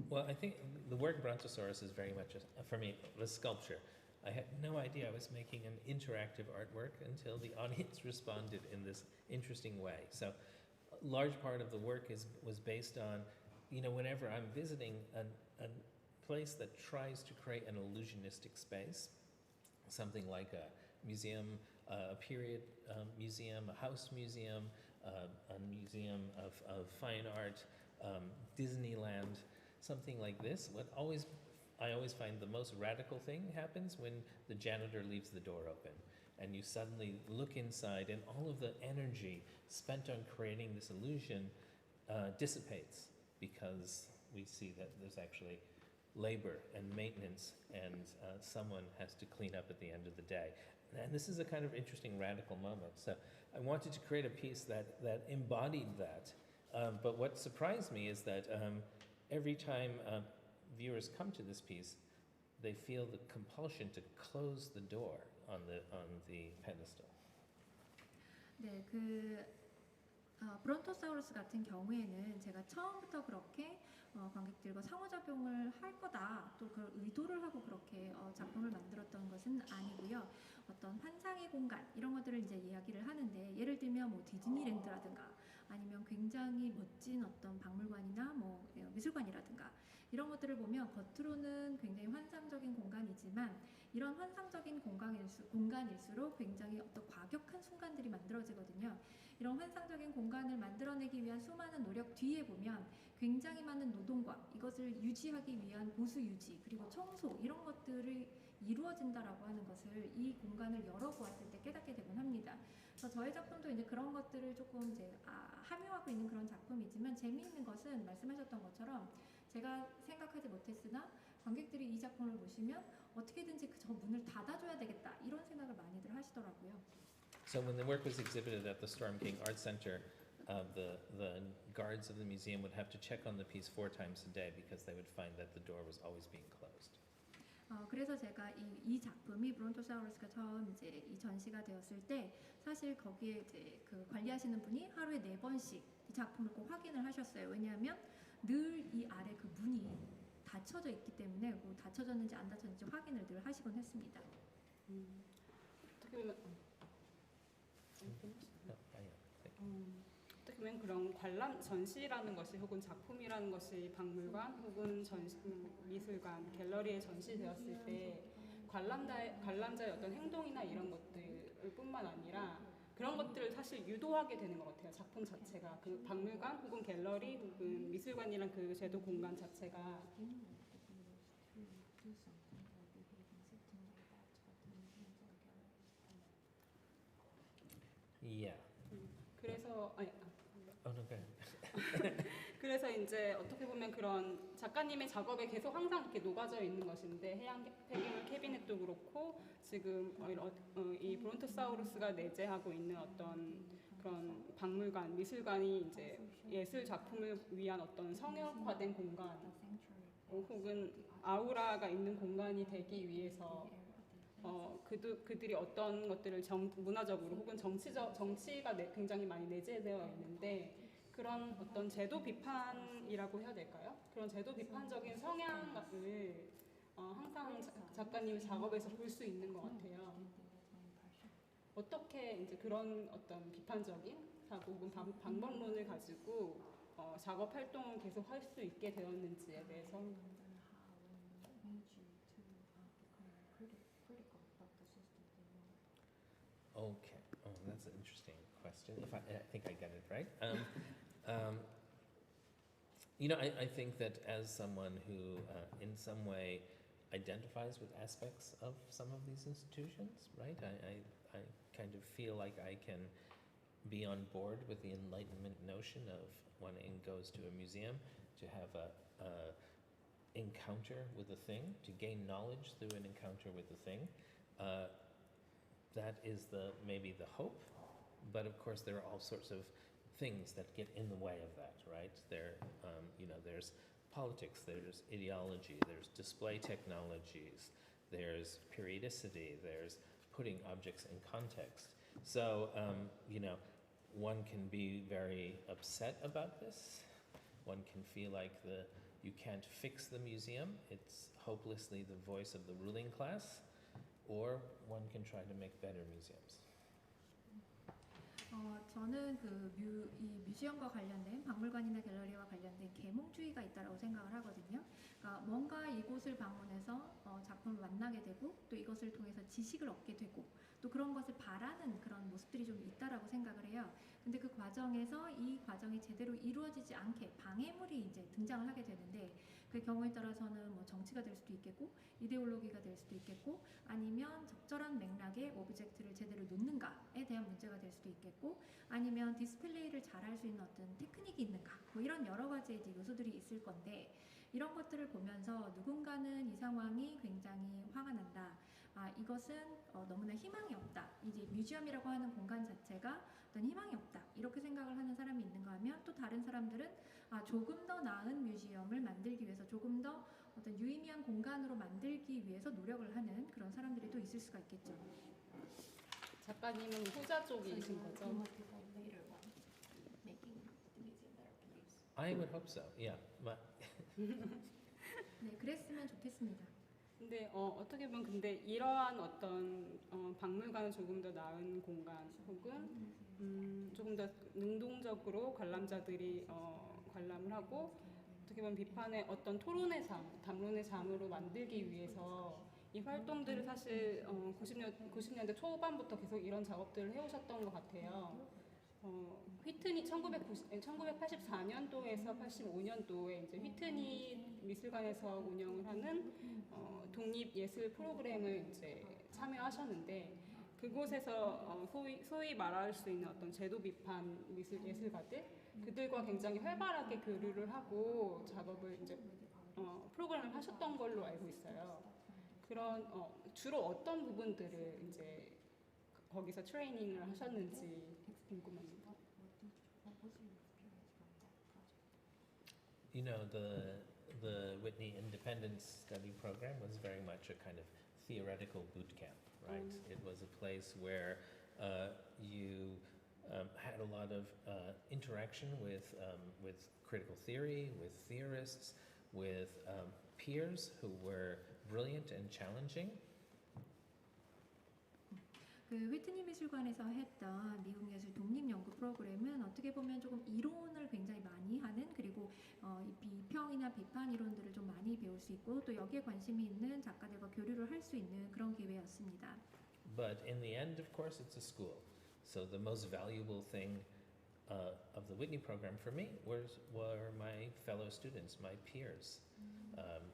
Well, I think the work Brontosaurus is very much, for me, a sculpture. I had no idea I was making an interactive artwork until the audience responded in this interesting way. So a large part of the work was based on, whenever I'm visiting a place that tries to create an illusionistic space, something like a museum, a period museum, a house museum, a museum of fine art, Disneyland, something like this. I always find the most radical thing happens when the janitor leaves the door open and you suddenly look inside and all of the energy spent on creating this illusion dissipates, because we see that there's actually labor and maintenance and someone has to clean up at the end of the day. And this is a kind of interesting radical moment. So I wanted to create a piece that embodied that. But what surprised me is that every time viewers come to this piece, they feel the compulsion to close the door on the pedestal. 네, 브론토사우루스 같은 경우에는 제가 처음부터 그렇게 관객들과 상호작용을 할 거다, 또 그런 의도를 하고 그렇게 작품을 만들었던 것은 아니고요. 어떤 환상의 공간 이런 것들을 이제 이야기를 하는데, 예를 들면 뭐 디즈니랜드라든가 아니면 굉장히 멋진 어떤 박물관이나 뭐 미술관이라든가 이런 것들을 보면 겉으로는 굉장히 환상적인 공간이지만, 이런 환상적인 공간일수록 굉장히 어떤 과격한 순간들이 만들어지거든요. 이런 환상적인 공간을 만들어내기 위한 수많은 노력 뒤에 보면 굉장히 많은 노동과 이것을 유지하기 위한 보수 유지 그리고 청소 이런 것들이 이루어진다라고 하는 것을 이 공간을 열어보았을 때 깨닫게 되곤 합니다. 그래서 저의 작품도 이제 그런 것들을 조금 이제 함유하고 있는 그런 작품이지만, 재미있는 것은 말씀하셨던 것처럼 제가 생각하지 못했으나 관객들이 이 작품을 보시면 어떻게든지 저 문을 닫아줘야 되겠다 이런 생각을 많이들 하시더라고요. So when the work was exhibited at the Storm King Art Center, the guards of the museum would have to check on the piece 4 times a day because they would find that the door was always being closed. 그래서 제가 이 작품이 브론토사우루스가 처음 이제 이 전시가 되었을 때, 사실 거기에 이제 그 관리하시는 분이 하루에 4번씩 이 작품을 꼭 확인을 하셨어요. 왜냐하면 늘 이 아래 그 문이 닫혀져 있기 때문에 뭐 닫혀졌는지 안 닫혀졌는지 확인을 늘 하시곤 했습니다. 어떻게 보면 No, I am. Thank you. 어떻게 보면 그런 관람 전시라는 것이 혹은 작품이라는 것이 박물관 혹은 미술관, 갤러리에 전시되었을 때 관람자의 어떤 행동이나 이런 것들 뿐만 아니라 그런 것들을 사실 유도하게 되는 것 같아요. 작품 자체가 그 박물관 혹은 갤러리 혹은 미술관이란 그 제도 공간 자체가 Yeah. 그래서 Oh no, go ahead. 그래서 이제 어떻게 보면 그런 작가님의 작업에 계속 항상 이렇게 녹아져 있는 것인데, 해양 폐기물 캐비넷도 그렇고 지금 이 브론토사우루스가 내재하고 있는 어떤 그런 박물관, 미술관이 이제 예술 작품을 위한 어떤 성역화된 공간 혹은 아우라가 있는 공간이 되기 위해서 그들이 어떤 것들을 문화적으로 혹은 정치가 굉장히 많이 내재되어 있는데, 그런 어떤 제도 비판이라고 해야 될까요? 그런 제도 비판적인 성향을 항상 작가님의 작업에서 볼 수 있는 것 같아요. 어떻게 이제 그런 어떤 비판적인 사고 혹은 방법론을 가지고 작업 활동을 계속 할 수 있게 되었는지에 대해서. Okay. Oh, that's an interesting question. I think I get it right. I think that as someone who, in some way, identifies with aspects of some of these institutions, right? I kind of feel like I can be on board with the Enlightenment notion of when one goes to a museum to have a encounter with a thing, to gain knowledge through an encounter with the thing. That is maybe the hope, but of course there are all sorts of things that get in the way of that, right? There's politics, there's ideology, there's display technologies, there's periodicity, there's putting objects in context. So, one can be very upset about this. One can feel like you can't fix the museum. It's hopelessly the voice of the ruling class. Or one can try to make better museums. 저는 이 뮤지엄과 관련된 박물관이나 갤러리와 관련된 계몽주의가 있다고 생각을 하거든요. 그러니까 뭔가 이곳을 방문해서 작품을 만나게 되고 또 이것을 통해서 지식을 얻게 되고 또 그런 것을 바라는 그런 모습들이 좀 있다라고 생각을 해요. 근데 그 과정에서 이 과정이 제대로 이루어지지 않게 방해물이 이제 등장을 하게 되는데, 그 경우에 따라서는 뭐 정치가 될 수도 있겠고 이데올로기가 될 수도 있겠고 아니면 적절한 맥락에 오브젝트를 제대로 놓는가에 대한 문제가 될 수도 있겠고, 아니면 디스플레이를 잘할 수 있는 어떤 테크닉이 있는가, 뭐 이런 여러 가지 이제 요소들이 있을 건데, 이런 것들을 보면서 누군가는 이 상황이 굉장히 화가 난다. 이것은 너무나 희망이 없다. 이제 뮤지엄이라고 하는 공간 자체가 어떤 희망이 없다. 이렇게 생각을 하는 사람이 있는가 하면, 또 다른 사람들은 조금 더 나은 뮤지엄을 만들기 위해서 조금 더 어떤 유의미한 공간으로 만들기 위해서 노력을 하는 그런 사람들이 또 있을 수가 있겠죠. 작가님은 후자 쪽이신 거죠? I would hope so. Yeah. 네, 그랬으면 좋겠습니다. 근데 어떻게 보면 근데 이러한 어떤 박물관은 조금 더 나은 공간 혹은 조금 더 능동적으로 관람자들이 관람을 하고 어떻게 보면 비판의 어떤 토론의 삶, 담론의 삶으로 만들기 위해서 이 활동들을 사실 90년대 초반부터 계속 이런 작업들을 해오셨던 것 같아요. 휘트니 1984년도에서 85년도에 이제 휘트니 미술관에서 운영을 하는 독립 예술 프로그램을 이제 참여하셨는데 그곳에서 소위 말할 수 있는 어떤 제도 비판 예술가들 그들과 굉장히 활발하게 교류를 하고 작업을 이제 프로그램을 하셨던 걸로 알고 있어요. 그런 주로 어떤 부분들을 이제 거기서 트레이닝을 하셨는지 궁금합니다. You know, the Whitney Independence Study Program was very much a kind of theoretical boot camp, right? It was a place where you had a lot of interaction with critical theory, with theorists, with peers who were brilliant and challenging. 그 휘트니 미술관에서 했던 미국 예술 독립 연구 프로그램은 어떻게 보면 조금 이론을 굉장히 많이 하는 그리고 이 비평이나 비판 이론들을 좀 많이 배울 수 있고 또 여기에 관심이 있는 작가들과 교류를 할 수 있는 그런 기회였습니다. But in the end, of course, it's a school. So the most valuable thing of the Whitney program for me were my fellow students, my peers.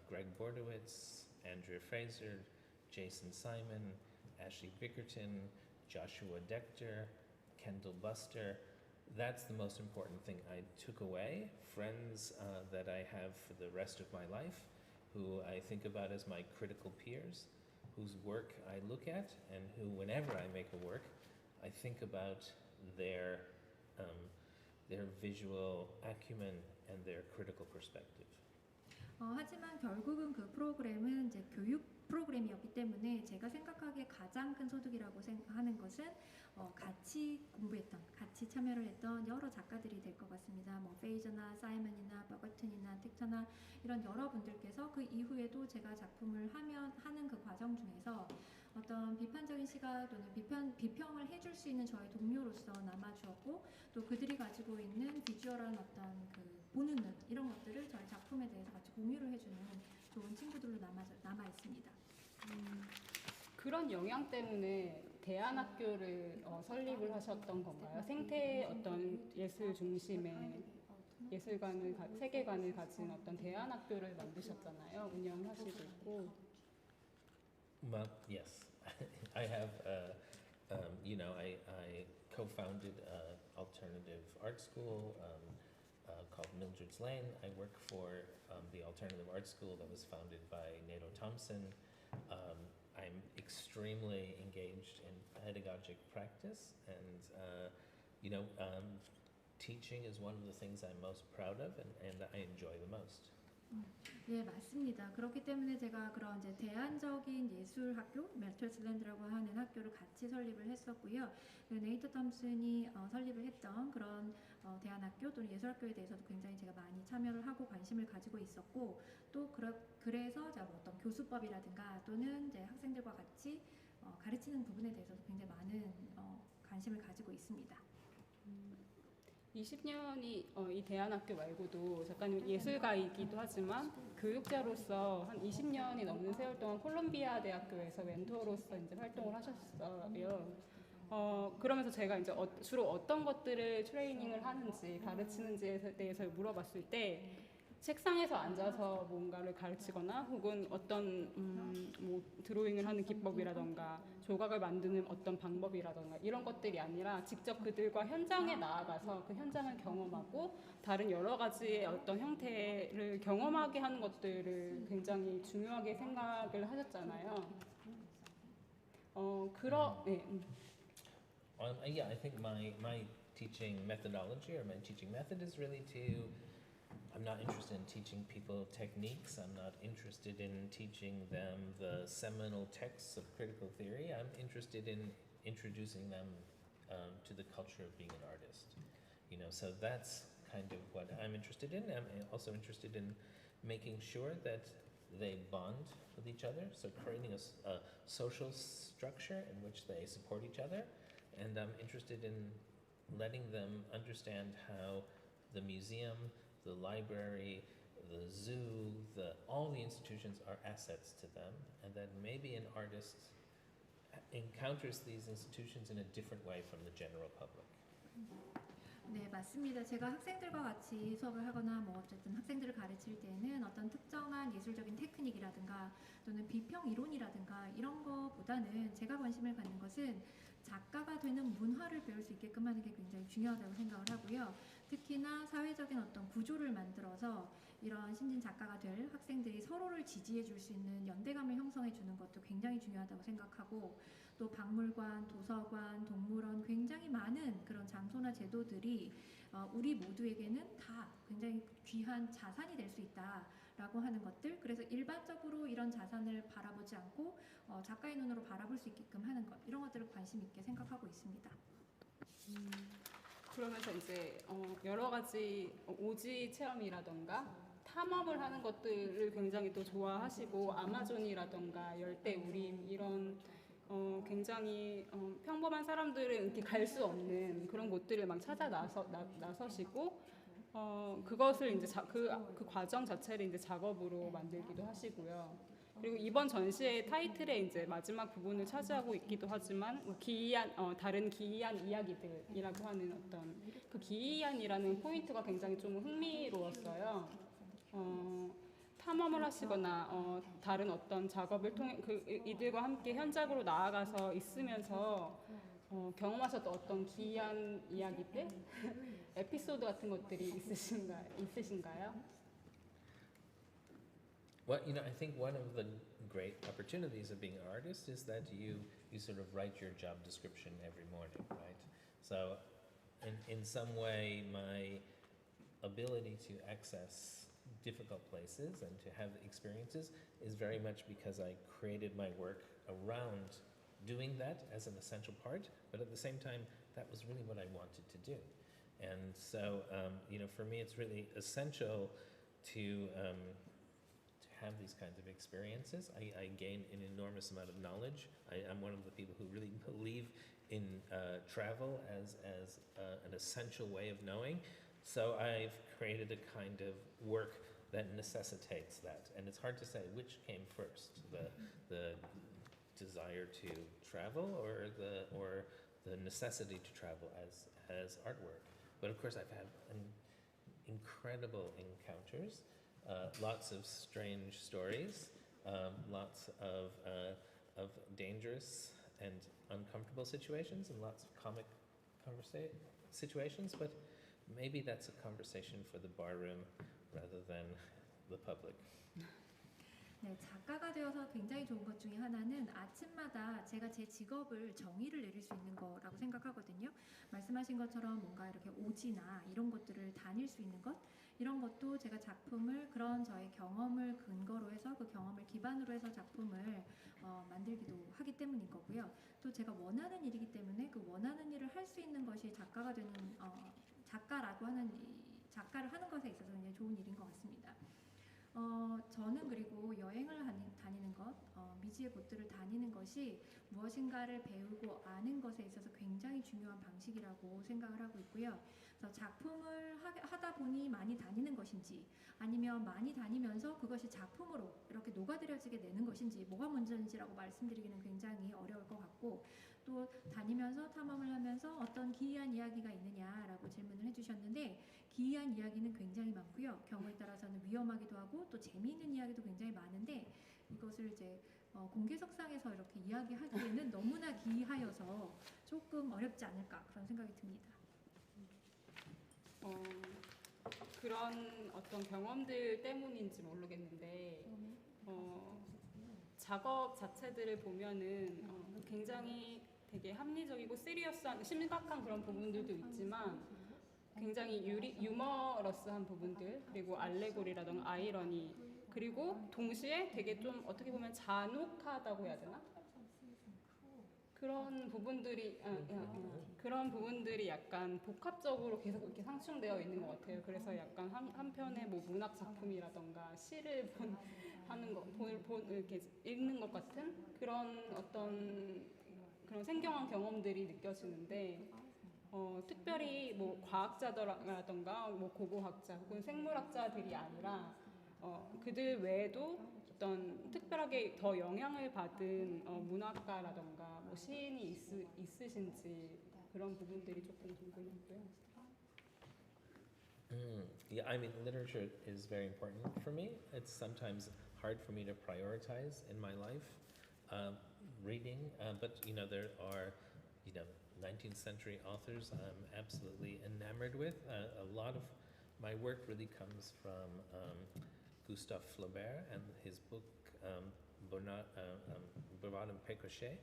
Greg Bordowitz, Andrea Fraser, Jason Simon, Ashley Bickerton, Joshua Dechter, Kendall Buster. That's the most important thing I took away. Friends that I have for the rest of my life, who I think about as my critical peers, whose work I look at, and who, whenever I make a work, I think about their visual acumen and their critical perspective. 하지만 결국은 그 프로그램은 이제 교육 프로그램이었기 때문에 제가 생각하기에 가장 큰 소득이라고 생각하는 것은 같이 공부했던, 같이 참여를 했던 여러 작가들이 될 것 같습니다. 뭐 페이저나 사이먼이나 버거튼이나 텍처나 이런 여러분들께서 그 이후에도 제가 작품을 하는 그 과정 중에서 어떤 비판적인 시각 또는 비평을 해줄 수 있는 저의 동료로서 남아주었고 또 그들이 가지고 있는 비주얼한 어떤 그 보는 눈 이런 것들을 저희 작품에 대해서 같이 공유를 해주는 좋은 친구들로 남아 있습니다. 그런 영향 때문에 대안학교를 설립을 하셨던 건가요? 생태의 어떤 예술 중심의 세계관을 가진 어떤 대안학교를 만드셨잖아요. 운영하시고 있고. Well, yes, I have. I co-founded an alternative art school called Mildred's Lane. I work for the alternative art school that was founded by Nato Thompson. I'm extremely engaged in pedagogic practice, and teaching is one of the things I'm most proud of, and I enjoy the most. 예, 맞습니다. 그렇기 때문에 제가 그런 이제 대안적인 예술 학교, 멜터스랜드라고 하는 학교를 같이 설립을 했었고요. 네이터 탐슨이 설립을 했던 그런 대안학교 또는 예술학교에 대해서도 굉장히 제가 많이 참여를 하고 관심을 가지고 있었고, 또 그래서 제가 뭐 어떤 교수법이라든가 또는 이제 학생들과 같이 가르치는 부분에 대해서도 굉장히 많은 관심을 가지고 있습니다. 20년이 이 대안학교 말고도 작가님 예술가이기도 하지만 교육자로서 한 20년이 넘는 세월 동안 콜롬비아 대학교에서 멘토로서 이제 활동을 하셨어요. 그러면서 제가 이제 주로 어떤 것들을 트레이닝을 하는지 가르치는지에 대해서 물어봤을 때 책상에서 앉아서 뭔가를 가르치거나 혹은 어떤 뭐 드로잉을 하는 기법이라던가 조각을 만드는 어떤 방법이라던가 이런 것들이 아니라 직접 그들과 현장에 나아가서 그 현장을 경험하고 다른 여러 가지의 어떤 형태를 경험하게 하는 것들을 굉장히 중요하게 생각을 하셨잖아요. Yeah, I think my teaching methodology or my teaching method is really to I'm not interested in teaching people techniques. I'm not interested in teaching them the seminal texts of critical theory. I'm interested in introducing them to the culture of being an artist. You know, so that's kind of what I'm interested in. I'm also interested in making sure that they bond with each other, so creating a social structure in which they support each other. And I'm interested in letting them understand how the museum, the library, the zoo, all the institutions are assets to them, and that maybe an artist encounters these institutions in a different way from the general public. 네, 맞습니다. 제가 학생들과 같이 수업을 하거나 뭐 어쨌든 학생들을 가르칠 때는 어떤 특정한 예술적인 테크닉이라든가 또는 비평 이론이라든가 이런 거보다는 제가 관심을 갖는 것은 작가가 되는 문화를 배울 수 있게끔 하는 게 굉장히 중요하다고 생각을 하고요. 특히나 사회적인 어떤 구조를 만들어서 이런 신진 작가가 될 학생들이 서로를 지지해 줄 수 있는 연대감을 형성해 주는 것도 굉장히 중요하다고 생각하고, 또 박물관, 도서관, 동물원 굉장히 많은 그런 장소나 제도들이 우리 모두에게는 다 굉장히 귀한 자산이 될 수 있다라고 하는 것들, 그래서 일반적으로 이런 자산을 바라보지 않고 작가의 눈으로 바라볼 수 있게끔 하는 것, 이런 것들을 관심 있게 생각하고 있습니다. 그러면서 이제 여러 가지 오지 체험이라던가 탐험을 하는 것들을 굉장히 또 좋아하시고, 아마존이라던가 열대우림 이런 굉장히 평범한 사람들은 이렇게 갈 수 없는 그런 곳들을 막 찾아 나서시고 그것을 이제 그 과정 자체를 이제 작업으로 만들기도 하시고요. 그리고 이번 전시의 타이틀의 이제 마지막 부분을 차지하고 있기도 하지만 다른 기이한 이야기들이라고 하는 어떤 그 기이한이라는 포인트가 굉장히 좀 흥미로웠어요. 탐험을 하시거나 다른 어떤 작업을 통해 이들과 함께 현장으로 나아가서 있으면서 경험하셨던 어떤 기이한 이야기들, 에피소드 같은 것들이 있으신가요? Well, you know, I think one of the great opportunities of being an artist is that you sort of write your job description every morning, right? So, in some way, my ability to access difficult places and to have experiences is very much because I created my work around doing that as an essential part, but at the same time, that was really what I wanted to do. And so, you know, for me, it's really essential to have these kinds of experiences. I gain an enormous amount of knowledge. I'm one of the people who really believe in travel as an essential way of knowing. So I've created a kind of work that necessitates that. And it's hard to say which came first, the desire to travel or the necessity to travel as artwork. But of course I've had incredible encounters, lots of strange stories, lots of dangerous and uncomfortable situations, and lots of comic situations, but maybe that's a conversation for the barroom rather than the public. 네, 작가가 되어서 굉장히 좋은 것 중에 하나는 아침마다 제가 제 직업을 정의를 내릴 수 있는 거라고 생각하거든요. 말씀하신 것처럼 뭔가 이렇게 오지나 이런 것들을 다닐 수 있는 것, 이런 것도 제가 작품을 그런 저의 경험을 근거로 해서 그 경험을 기반으로 해서 작품을 만들기도 하기 때문인 거고요. 또 제가 원하는 일이기 때문에 그 원하는 일을 할 수 있는 것이 작가가 되는 작가라고 하는 작가를 하는 것에 있어서 굉장히 좋은 일인 것 같습니다. 저는 그리고 여행을 다니는 것, 미지의 곳들을 다니는 것이 무엇인가를 배우고 아는 것에 있어서 굉장히 중요한 방식이라고 생각을 하고 있고요. 그래서 작품을 하다 보니 많이 다니는 것인지, 아니면 많이 다니면서 그것이 작품으로 이렇게 녹아들여지게 되는 것인지, 뭐가 먼저인지라고 말씀드리기는 굉장히 어려울 것 같고, 또 다니면서 탐험을 하면서 어떤 기이한 이야기가 있느냐라고 질문을 해주셨는데, 기이한 이야기는 굉장히 많고요. 경우에 따라서는 위험하기도 하고 또 재미있는 이야기도 굉장히 많은데, 이것을 이제 공개석상에서 이렇게 이야기하기에는 너무나 기이하여서 조금 어렵지 않을까 그런 생각이 듭니다. 그런 어떤 경험들 때문인지 모르겠는데 작업 자체들을 보면은 굉장히 되게 합리적이고 시리어스한 심각한 그런 부분들도 있지만 굉장히 유머러스한 부분들, 그리고 알레고리라던가 아이러니, 그리고 동시에 되게 좀 어떻게 보면 잔혹하다고 해야 되나? 그런 부분들이 약간 복합적으로 계속 이렇게 상충되어 있는 것 같아요. 그래서 약간 한편의 뭐 문학 작품이라던가 시를 이렇게 읽는 것 같은 그런 어떤 그런 생경한 경험들이 느껴지는데, 특별히 뭐 과학자라던가 뭐 고고학자 혹은 생물학자들이 아니라 그들 외에도 어떤 특별하게 더 영향을 받은 문학가라던가 뭐 시인이 있으신지 그런 부분들이 조금 궁금했고요. Yeah, I mean, literature is very important for me. It's sometimes hard for me to prioritize in my life, reading. But you know, there are, 19th century authors I'm absolutely enamored with. A lot of my work really comes from Gustave Flaubert and his book Bernard and Pécuchet.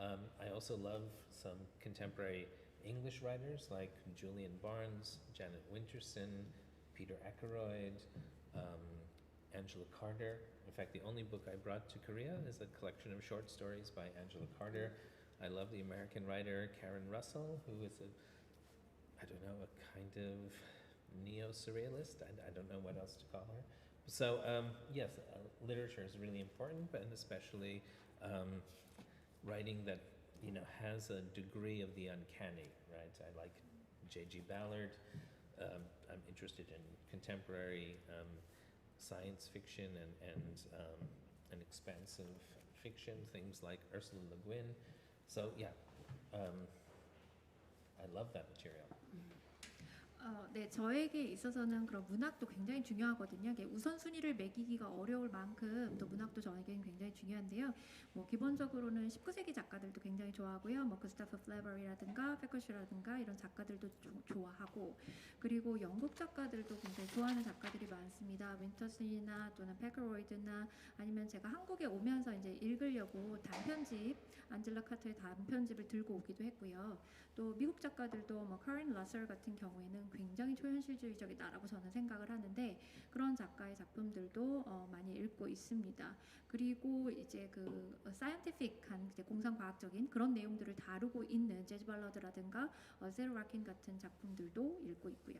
I also love some contemporary English writers like Julian Barnes, Janet Winterson, Peter Ackroyd, Angela Carter. In fact, the only book I brought to Korea is a collection of short stories by Angela Carter. I love the American writer Karen Russell, who is a kind of neo-surrealist. I don't know what else to call her. So yes, literature is really important, and especially writing that has a degree of the uncanny, right? I like J.G. Ballard. I'm interested in contemporary science fiction and expansive fiction, things like Ursula Le Guin. So yeah, I love that material. 네, 저에게 있어서는 그런 문학도 굉장히 중요하거든요. 이게 우선순위를 매기기가 어려울 만큼 또 문학도 저에게는 굉장히 중요한데요. 뭐 기본적으로는 19세기 작가들도 굉장히 좋아하고요. 뭐 구스타프 플레버리라든가 페커시라든가 이런 작가들도 좋아하고, 그리고 영국 작가들도 굉장히 좋아하는 작가들이 많습니다. 윈터슨이나 또는 패커로이드나 아니면 제가 한국에 오면서 이제 읽으려고 단편집, 안젤라 카터의 단편집을 들고 오기도 했고요. 또 미국 작가들도 뭐 카린 러셀 같은 경우에는 굉장히 초현실주의적이다라고 저는 생각을 하는데, 그런 작가의 작품들도 많이 읽고 있습니다. 그리고 이제 그 사이언티픽한 공상과학적인 그런 내용들을 다루고 있는 재즈 발라드라든가 세로 라킨 같은 작품들도 읽고 있고요.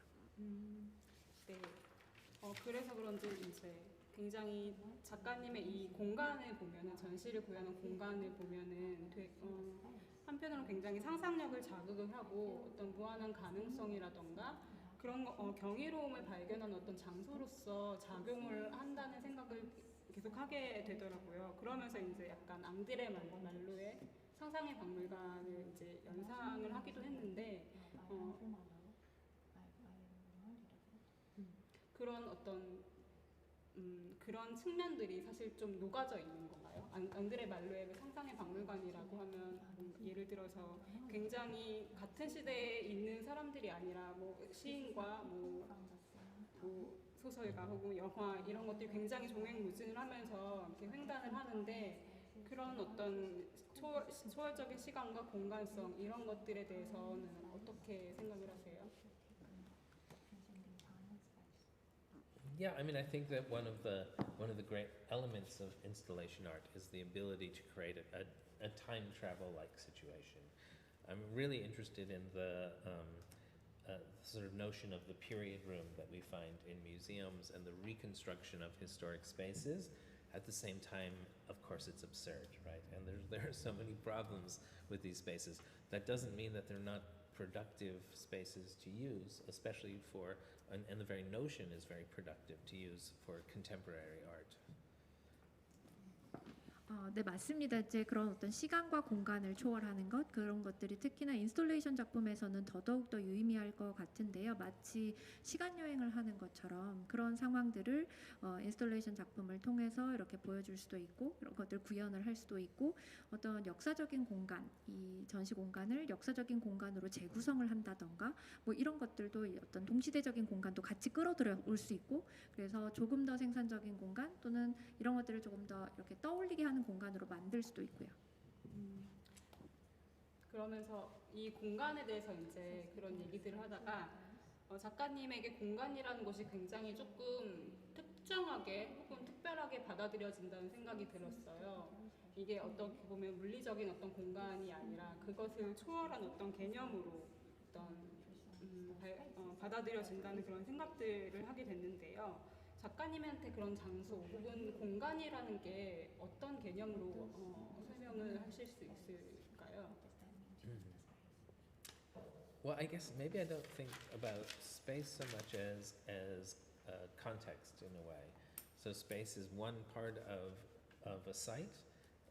네. 그래서 그런지 이제 굉장히 작가님의 이 공간을 보면은, 전시를 구현한 공간을 보면은 한편으로는 굉장히 상상력을 자극을 하고 어떤 무한한 가능성이라던가 그런 경이로움을 발견하는 어떤 장소로서 작용을 한다는 생각을 계속 하게 되더라고요. 그러면서 이제 약간 앙드레 말로의 상상의 박물관을 이제 연상을 하기도 했는데, 그런 어떤 그런 측면들이 사실 좀 녹아져 있는 건가요? 앙드레 말로의 상상의 박물관이라고 하면 예를 들어서 굉장히 같은 시대에 있는 사람들이 아니라 뭐 시인과 뭐 소설가 혹은 영화 이런 것들이 굉장히 종횡무진을 하면서 이렇게 횡단을 하는데, 그런 어떤 초월적인 시간과 공간성 이런 것들에 대해서는 어떻게 생각을 하세요? Yeah, I mean, I think that one of the great elements of installation art is the ability to create a time travel-like situation. I'm really interested in the sort of notion of the period room that we find in museums and the reconstruction of historic spaces. At the same time, of course, it's absurd, right? And there are so many problems with these spaces. That doesn't mean that they're not productive spaces to use, especially for, and the very notion is very productive to use for contemporary art. 네, 맞습니다. 이제 그런 어떤 시간과 공간을 초월하는 것, 그런 것들이 특히나 인스톨레이션 작품에서는 더더욱 더 유의미할 것 같은데요. 마치 시간 여행을 하는 것처럼 그런 상황들을 인스톨레이션 작품을 통해서 이렇게 보여줄 수도 있고, 그런 것들 구현을 할 수도 있고, 어떤 역사적인 공간, 이 전시 공간을 역사적인 공간으로 재구성을 한다던가, 뭐 이런 것들도 어떤 동시대적인 공간도 같이 끌어들여 올 수 있고, 그래서 조금 더 생산적인 공간 또는 이런 것들을 조금 더 이렇게 떠올리게 하는 공간으로 만들 수도 있고요. 그러면서 이 공간에 대해서 이제 그런 얘기들을 하다가 작가님에게 공간이라는 것이 굉장히 조금 특정하게 혹은 특별하게 받아들여진다는 생각이 들었어요. 이게 어떻게 보면 물리적인 어떤 공간이 아니라 그것을 초월한 어떤 개념으로 어떤 받아들여진다는 그런 생각들을 하게 됐는데요. 작가님한테 그런 장소 혹은 공간이라는 게 어떤 개념으로 설명을 하실 수 있을까요? Well, I guess maybe I don't think about space so much as context in a way. So space is one part of a site,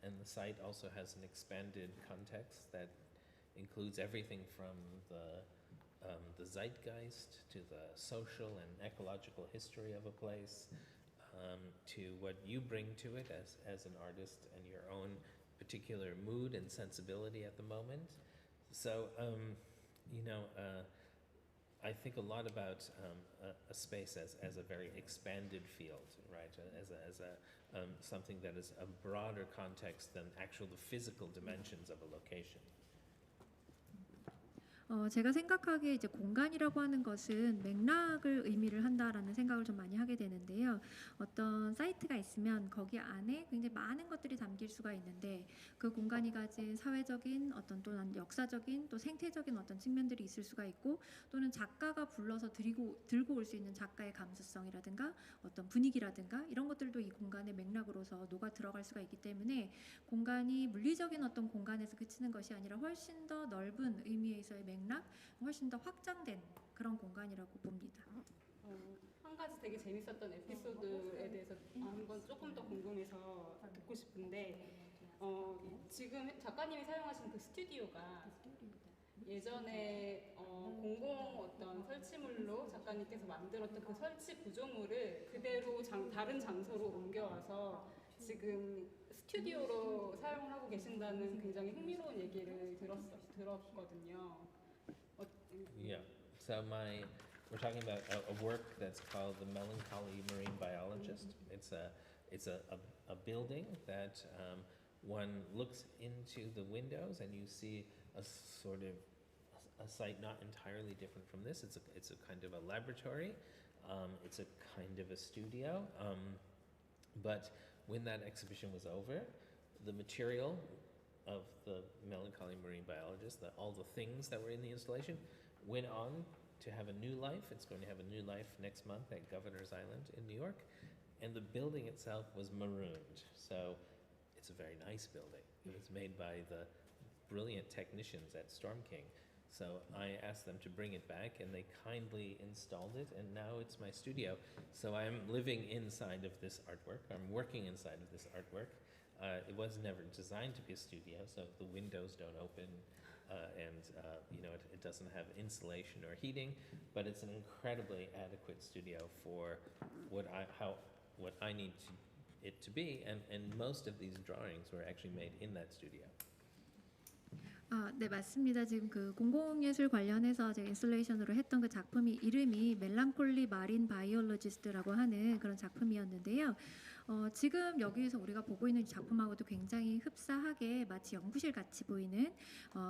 and the site also has an expanded context that includes everything from the zeitgeist to the social and ecological history of a place, to what you bring to it as an artist and your own particular mood and sensibility at the moment. So, I think a lot about a space as a very expanded field, right? As a something that is a broader context than the physical dimensions of a location. 제가 생각하기에 이제 공간이라고 하는 것은 맥락을 의미를 한다라는 생각을 좀 많이 하게 되는데요. 어떤 사이트가 있으면 거기 안에 굉장히 많은 것들이 담길 수가 있는데 그 공간이 가진 사회적인 어떤 또는 역사적인 또 생태적인 어떤 측면들이 있을 수가 있고 또는 작가가 불러서 들고 올 수 있는 작가의 감수성이라든가 어떤 분위기라든가 이런 것들도 이 공간의 맥락으로서 녹아 들어갈 수가 있기 때문에 공간이 물리적인 어떤 공간에서 그치는 것이 아니라 훨씬 더 넓은 의미에서의 맥락, 훨씬 더 확장된 그런 공간이라고 봅니다. 한 가지 되게 재밌었던 에피소드에 대해서 한번 조금 더 궁금해서 듣고 싶은데 지금 작가님이 사용하신 그 스튜디오가 예전에 공공 어떤 설치물로 작가님께서 만들었던 그 설치 구조물을 그대로 다른 장소로 옮겨와서 지금 스튜디오로 사용을 하고 계신다는 굉장히 흥미로운 얘기를 들었거든요. Yeah. So we're talking about a work that's called The Melancholy Marine Biologist. It's a building that one looks into the windows and you see a sort of a site not entirely different from this. It's a kind of a laboratory. It's a kind of a studio. But when that exhibition was over, the material of the Melancholy Marine Biologist, all the things that were in the installation, went on to have a new life. It's going to have a new life next month at Governor's Island in New York. And the building itself was marooned. So it's a very nice building. It was made by the brilliant technicians at Storm King. So I asked them to bring it back and they kindly installed it and now it's my studio. So I'm living inside of this artwork. I'm working inside of this artwork. It was never designed to be a studio, so the windows don't open it doesn't have insulation or heating, but it's an incredibly adequate studio for what I need it to be, and most of these drawings were actually made in that studio. 네, 맞습니다. 지금 그 공공예술 관련해서 제가 인스톨레이션으로 했던 그 작품이 이름이 멜랑콜리 마린 바이올로지스트라고 하는 그런 작품이었는데요. 지금 여기에서 우리가 보고 있는 작품하고도 굉장히 흡사하게 마치 연구실 같이 보이는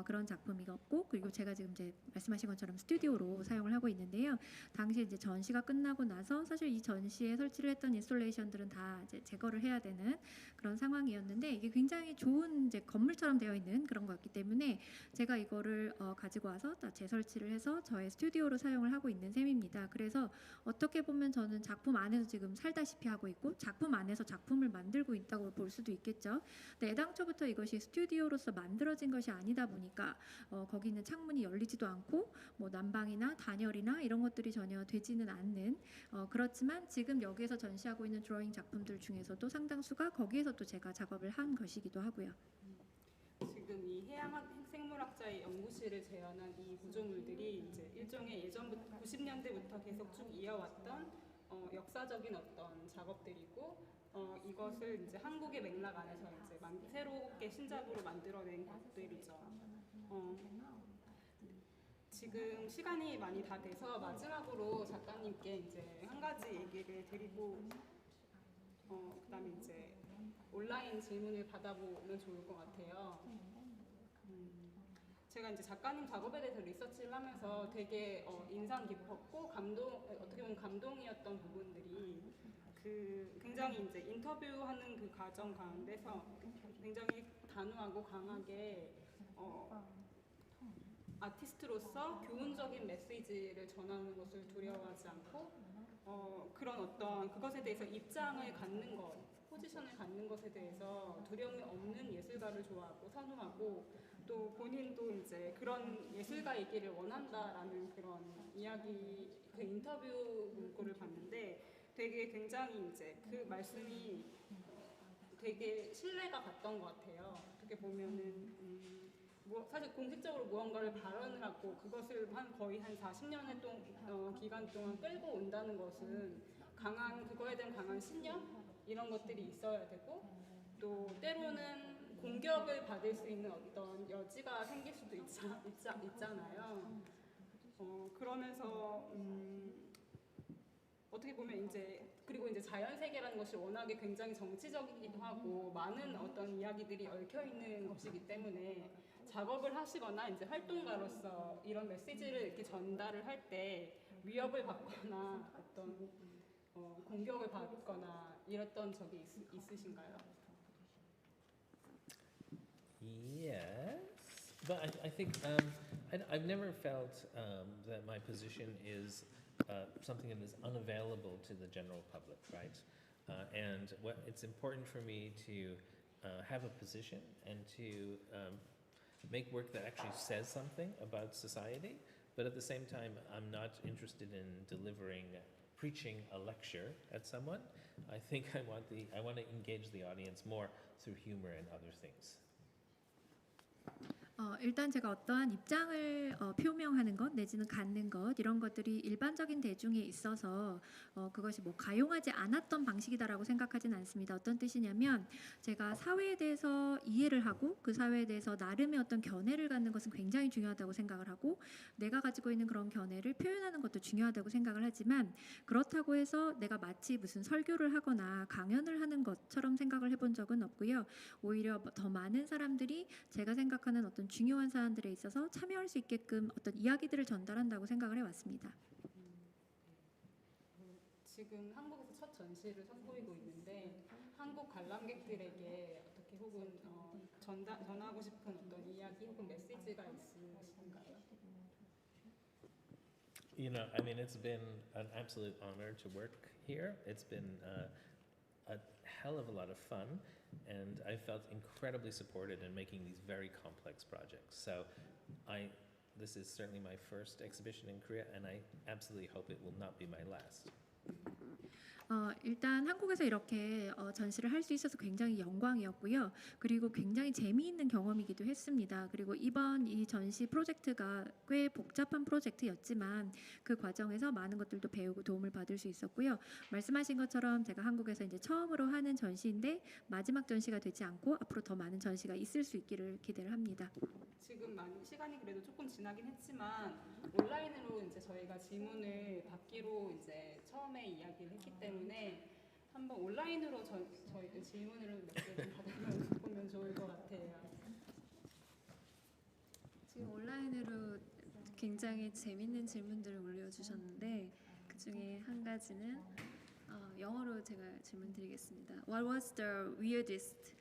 그런 작품이었고, 그리고 제가 지금 이제 말씀하신 것처럼 스튜디오로 사용을 하고 있는데요. 당시 이제 전시가 끝나고 나서 사실 이 전시에 설치를 했던 인스톨레이션들은 다 이제 제거를 해야 되는 그런 상황이었는데 이게 굉장히 좋은 이제 건물처럼 되어 있는 그런 거였기 때문에 제가 이거를 가지고 와서 재설치를 해서 저의 스튜디오로 사용을 하고 있는 셈입니다. 그래서 어떻게 보면 저는 작품 안에서 지금 살다시피 하고 있고 작품 안에서 작품을 만들고 있다고 볼 수도 있겠죠. 근데 애당초부터 이것이 스튜디오로서 만들어진 것이 아니다 보니까 거기 있는 창문이 열리지도 않고 뭐 난방이나 단열이나 이런 것들이 전혀 되지는 않는 그렇지만 지금 여기에서 전시하고 있는 드로잉 작품들 중에서도 상당수가 거기에서 또 제가 작업을 한 것이기도 하고요. 지금 이 해양 생물학자의 연구실을 재현한 이 구조물들이 이제 일종의 예전부터 90년대부터 계속 쭉 이어왔던 역사적인 어떤 작업들이고 이것을 이제 한국의 맥락 안에서 이제 새롭게 신작으로 만들어낸 것들이죠. 지금 시간이 많이 다 돼서 마지막으로 작가님께 이제 한 가지 얘기를 드리고 그다음에 이제 온라인 질문을 받아보면 좋을 것 같아요. 제가 이제 작가님 작업에 대해서 리서치를 하면서 되게 인상 깊었고 어떻게 보면 감동이었던 부분들이 그 굉장히 이제 인터뷰하는 그 과정 가운데서 굉장히 단호하고 강하게 아티스트로서 교훈적인 메시지를 전하는 것을 두려워하지 않고 그런 어떤 그것에 대해서 입장을 갖는 것, 포지션을 갖는 것에 대해서 두려움이 없는 예술가를 좋아하고 선호하고 또 본인도 이제 그런 예술가이기를 원한다라는 그런 이야기, 그 인터뷰 문구를 봤는데 되게 굉장히 이제 그 말씀이 되게 신뢰가 갔던 것 같아요. 어떻게 보면은 사실 공식적으로 무언가를 발언을 하고 그것을 거의 한 40년의 기간 동안 끌고 온다는 것은 그거에 대한 강한 신념 이런 것들이 있어야 되고 또 때로는 공격을 받을 수 있는 어떤 여지가 생길 수도 있잖아요. 그러면서 어떻게 보면 그리고 이제 자연 세계라는 것이 워낙에 굉장히 정치적이기도 하고 많은 어떤 이야기들이 얽혀 있는 것이기 때문에 작업을 하시거나 이제 활동가로서 이런 메시지를 이렇게 전달을 할 때 위협을 받거나 어떤 공격을 받거나 이랬던 적이 있으신가요? Yes, but I think I've never felt that my position is something that is unavailable to the general public, right? And it's important for me to have a position and to make work that actually says something about society, but at the same time, I'm not interested in preaching a lecture at someone. I think I want to engage the audience more through humor and other things. 일단 제가 어떠한 입장을 표명하는 것 내지는 갖는 것 이런 것들이 일반적인 대중에 있어서 그것이 뭐 가용하지 않았던 방식이다라고 생각하진 않습니다. 어떤 뜻이냐면 제가 사회에 대해서 이해를 하고 그 사회에 대해서 나름의 어떤 견해를 갖는 것은 굉장히 중요하다고 생각을 하고 내가 가지고 있는 그런 견해를 표현하는 것도 중요하다고 생각을 하지만 그렇다고 해서 내가 마치 무슨 설교를 하거나 강연을 하는 것처럼 생각을 해본 적은 없고요. 오히려 더 많은 사람들이 제가 생각하는 어떤 중요한 사안들에 있어서 참여할 수 있게끔 어떤 이야기들을 전달한다고 생각을 해왔습니다. 지금 한국에서 첫 전시를 선보이고 있는데 한국 관람객들에게 어떻게 혹은 전하고 싶은 어떤 이야기 혹은 메시지가 있으신가요? You know, I mean, it's been an absolute honor to work here. It's been a hell of a lot of fun, and I felt incredibly supported in making these very complex projects. So this is certainly my first exhibition in Korea, and I absolutely hope it will not be my last. 일단 한국에서 이렇게 전시를 할 수 있어서 굉장히 영광이었고요. 그리고 굉장히 재미있는 경험이기도 했습니다. 그리고 이번 이 전시 프로젝트가 꽤 복잡한 프로젝트였지만 그 과정에서 많은 것들도 배우고 도움을 받을 수 있었고요. 말씀하신 것처럼 제가 한국에서 이제 처음으로 하는 전시인데 마지막 전시가 되지 않고 앞으로 더 많은 전시가 있을 수 있기를 기대를 합니다. 지금 시간이 그래도 조금 지나긴 했지만 온라인으로 이제 저희가 질문을 받기로 이제 처음에 이야기를 했기 때문에 한번 온라인으로 저희 질문을 몇 개 받아보면 좋을 것 같아요. 지금 온라인으로 굉장히 재밌는 질문들을 올려주셨는데 그 중에 한 가지는 영어로 제가 질문드리겠습니다. What was the weirdest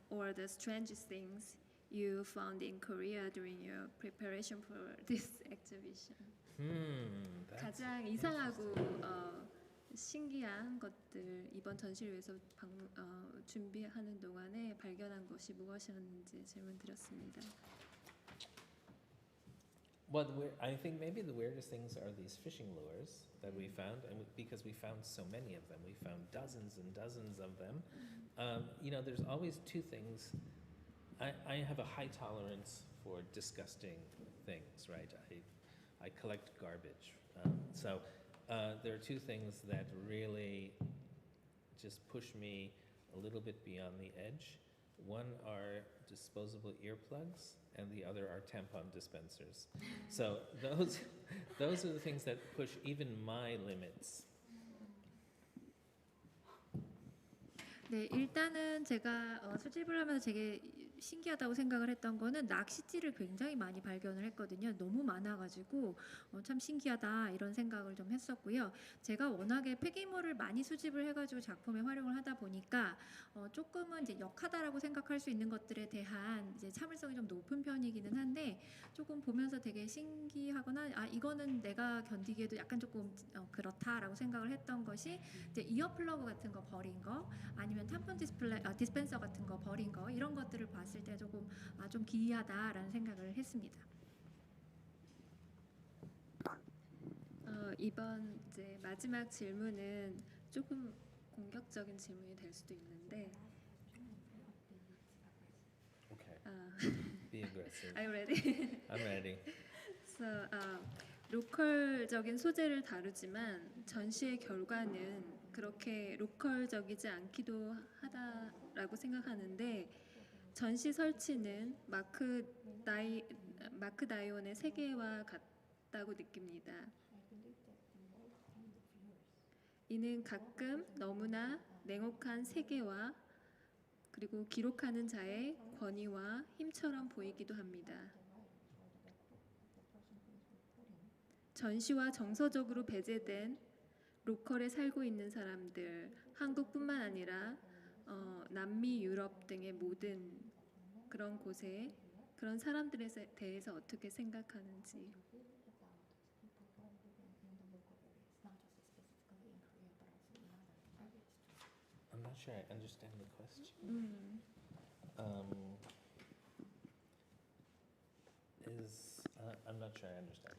or the strangest things you found in Korea during your preparation for this exhibition? 가장 이상하고 신기한 것들 이번 전시를 위해서 준비하는 동안에 발견한 것이 무엇이었는지 질문드렸습니다. Well, I think maybe the weirdest things are these fishing lures that we found, and because we found so many of them, we found dozens and dozens of them. You know, there's always two things. I have a high tolerance for disgusting things, right? I collect garbage. So there are two things that really just push me a little bit beyond the edge. One are disposable earplugs, and the other are tampon dispensers. So those are the things that push even my limits. 네, 일단은 제가 수집을 하면서 되게 신기하다고 생각을 했던 거는 낚싯질을 굉장히 많이 발견을 했거든요. 너무 많아가지고 참 신기하다 이런 생각을 좀 했었고요. 제가 워낙에 폐기물을 많이 수집을 해가지고 작품에 활용을 하다 보니까 조금은 이제 역하다라고 생각할 수 있는 것들에 대한 이제 참을성이 좀 높은 편이기는 한데 조금 보면서 되게 신기하거나 아 이거는 내가 견디기에도 약간 조금 그렇다라고 생각을 했던 것이 이제 이어 플러그 같은 거 버린 거 아니면 탐폰 디스펜서 같은 거 버린 거 이런 것들을 봤을 때 조금 좀 기이하다라는 생각을 했습니다. 이번 이제 마지막 질문은 조금 공격적인 질문이 될 수도 있는데 Okay. uh, Be aggressive. Are you ready? I'm ready. So, 로컬적인 소재를 다루지만 전시의 결과는 그렇게 로컬적이지 않기도 하다라고 생각하는데 전시 설치는 마크 다이온의 세계와 같다고 느낍니다. 이는 가끔 너무나 냉혹한 세계와 그리고 기록하는 자의 권위와 힘처럼 보이기도 합니다. 전시와 정서적으로 배제된 로컬에 살고 있는 사람들, 한국뿐만 아니라 남미, 유럽 등의 모든 그런 곳에 그런 사람들에 대해서 어떻게 생각하는지. I'm not sure I understand the question. I'm not sure I understand.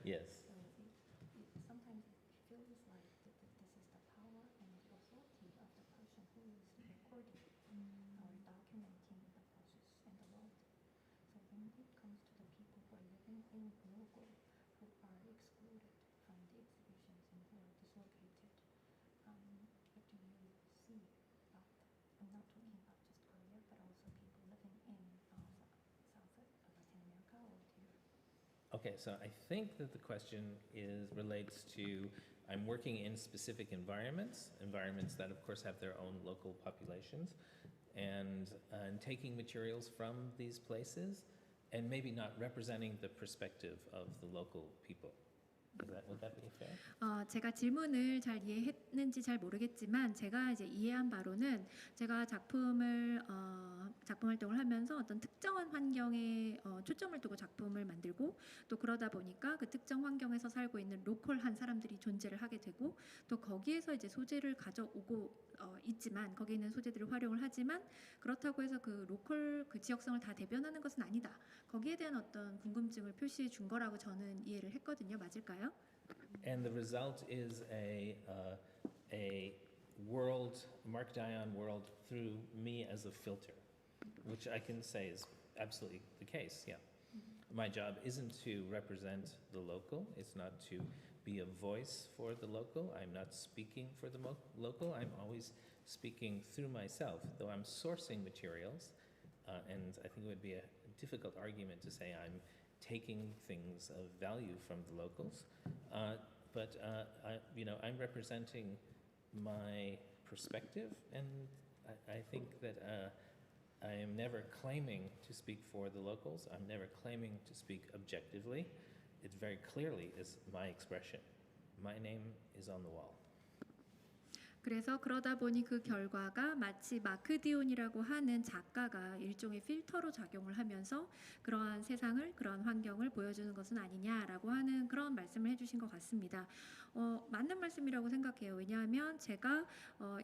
Yes. Sometimes it feels like this is the power and the authority of the person who is recording or documenting the process and the world. So when it comes to the people who are living in local, who are excluded from the exhibitions and who are dislocated, what do you see about that? I'm not talking about just Korea, but also people living in South Latin America or Europe. Okay, so I think that the question relates to I'm working in specific environments that of course have their own local populations, and taking materials from these places and maybe not representing the perspective of the local people. Would that be fair? 제가 질문을 잘 이해했는지 잘 모르겠지만 제가 이제 이해한 바로는 제가 작품 활동을 하면서 어떤 특정한 환경에 초점을 두고 작품을 만들고 또 그러다 보니까 그 특정 환경에서 살고 있는 로컬한 사람들이 존재를 하게 되고 또 거기에서 이제 소재를 가져오고 있지만 거기 있는 소재들을 활용을 하지만 그렇다고 해서 그 로컬 그 지역성을 다 대변하는 것은 아니다. 거기에 대한 어떤 궁금증을 표시해 준 거라고 저는 이해를 했거든요. 맞을까요? And the result is a world, Mark Dion world through me as a filter, which I can say is absolutely the case, yeah. My job isn't to represent the local, it's not to be a voice for the local, I'm not speaking for the local, I'm always speaking through myself, though I'm sourcing materials, and I think it would be a difficult argument to say I'm taking things of value from the locals, but I'm representing my perspective, and I think that I am never claiming to speak for the locals. I'm never claiming to speak objectively. It very clearly is my expression. My name is on the wall. 그래서 그러다 보니 그 결과가 마치 마크 디온이라고 하는 작가가 일종의 필터로 작용을 하면서 그러한 세상을 그러한 환경을 보여주는 것은 아니냐라고 하는 그런 말씀을 해주신 것 같습니다. 맞는 말씀이라고 생각해요. 왜냐하면 제가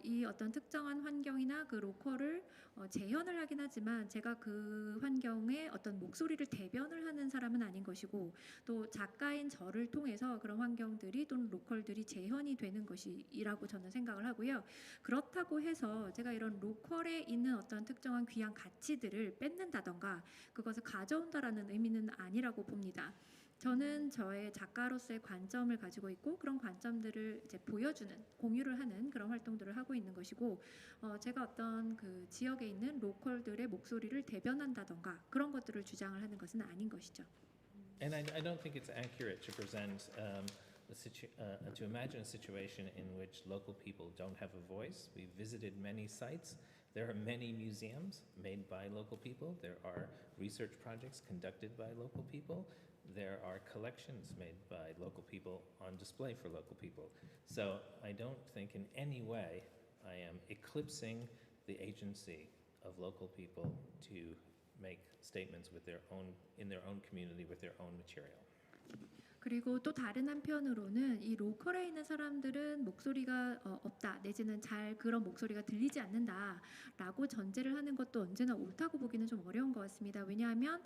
이 어떤 특정한 환경이나 그 로컬을 재현을 하긴 하지만 제가 그 환경의 어떤 목소리를 대변을 하는 사람은 아닌 것이고 또 작가인 저를 통해서 그런 환경들이 또는 로컬들이 재현이 되는 것이라고 저는 생각을 하고요. 그렇다고 해서 제가 이런 로컬에 있는 어떤 특정한 귀한 가치들을 뺏는다던가 그것을 가져온다라는 의미는 아니라고 봅니다. 저는 저의 작가로서의 관점을 가지고 있고 그런 관점들을 이제 보여주는, 공유를 하는 그런 활동들을 하고 있는 것이고, 제가 어떤 그 지역에 있는 로컬들의 목소리를 대변한다던가 그런 것들을 주장을 하는 것은 아닌 것이죠. And I don't think it's accurate to present to imagine a situation in which local people don't have a voice. We visited many sites. There are many museums made by local people. There are research projects conducted by local people. There are collections made by local people on display for local people. So I don't think in any way I am eclipsing the agency of local people to make statements with their own, in their own community with their own material. 그리고 또 다른 한편으로는 이 로컬에 있는 사람들은 목소리가 없다, 내지는 잘 그런 목소리가 들리지 않는다라고 전제를 하는 것도 언제나 옳다고 보기는 좀 어려운 것 같습니다. 왜냐하면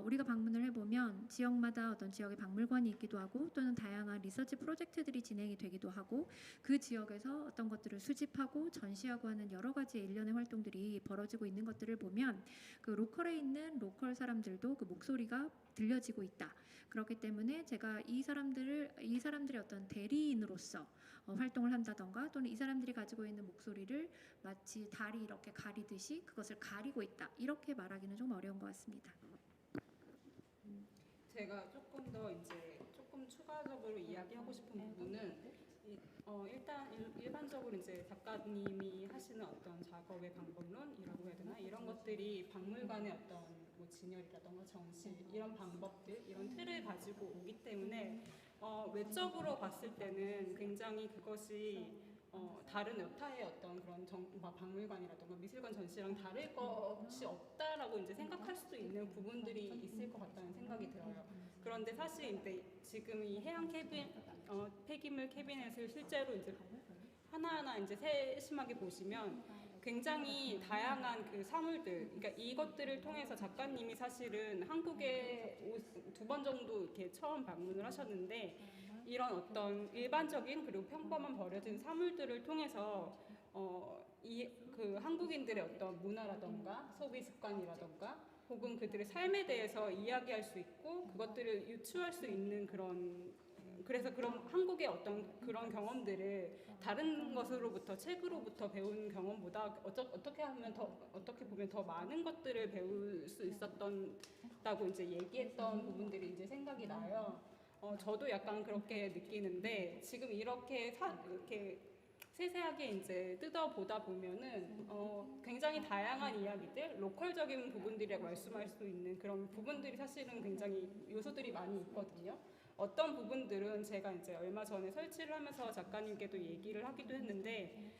우리가 방문을 해보면 지역마다 어떤 지역의 박물관이 있기도 하고 또는 다양한 리서치 프로젝트들이 진행이 되기도 하고 그 지역에서 어떤 것들을 수집하고 전시하고 하는 여러 가지의 일련의 활동들이 벌어지고 있는 것들을 보면 그 로컬에 있는 로컬 사람들도 그 목소리가 들려지고 있다. 그렇기 때문에 제가 이 사람들의 어떤 대리인으로서 활동을 한다던가 또는 이 사람들이 가지고 있는 목소리를 마치 달이 이렇게 가리듯이 그것을 가리고 있다, 이렇게 말하기는 좀 어려운 것 같습니다. 제가 조금 더 이제 조금 추가적으로 이야기하고 싶은 부분은 일단 일반적으로 이제 작가님이 하시는 어떤 작업의 방법론이라고 해야 되나, 이런 것들이 박물관의 어떤 뭐 진열이라던가 전시, 이런 방법들, 이런 틀을 가지고 오기 때문에 외적으로 봤을 때는 굉장히 그것이 다른 여타의 어떤 그런 박물관이라던가 미술관 전시랑 다를 것이 없다라고 이제 생각할 수 있는 부분들이 있을 것 같다는 생각이 들어요. 그런데 사실 이제 지금 이 해양 폐기물 캐비넷을 실제로 이제 하나하나 이제 세심하게 보시면 굉장히 다양한 그 사물들, 그러니까 이것들을 통해서 작가님이 사실은 한국에 2번 정도 이렇게 처음 방문을 하셨는데, 이런 어떤 일반적인 그리고 평범한 버려진 사물들을 통해서 그 한국인들의 어떤 문화라던가 소비 습관이라던가 혹은 그들의 삶에 대해서 이야기할 수 있고 그것들을 유추할 수 있는 그래서 그런 한국의 어떤 그런 경험들을 다른 것으로부터, 책으로부터 배운 경험보다 어떻게 보면 더 많은 것들을 배울 수 있었다고 이제 얘기했던 부분들이 이제 생각이 나요. 저도 약간 그렇게 느끼는데 지금 이렇게 세세하게 이제 뜯어보다 보면은 굉장히 다양한 이야기들, 로컬적인 부분들이라고 말씀할 수 있는 그런 부분들이 사실은 굉장히 요소들이 많이 있거든요. 어떤 부분들은 제가 이제 얼마 전에 설치를 하면서 작가님께도 얘기를 하기도 했는데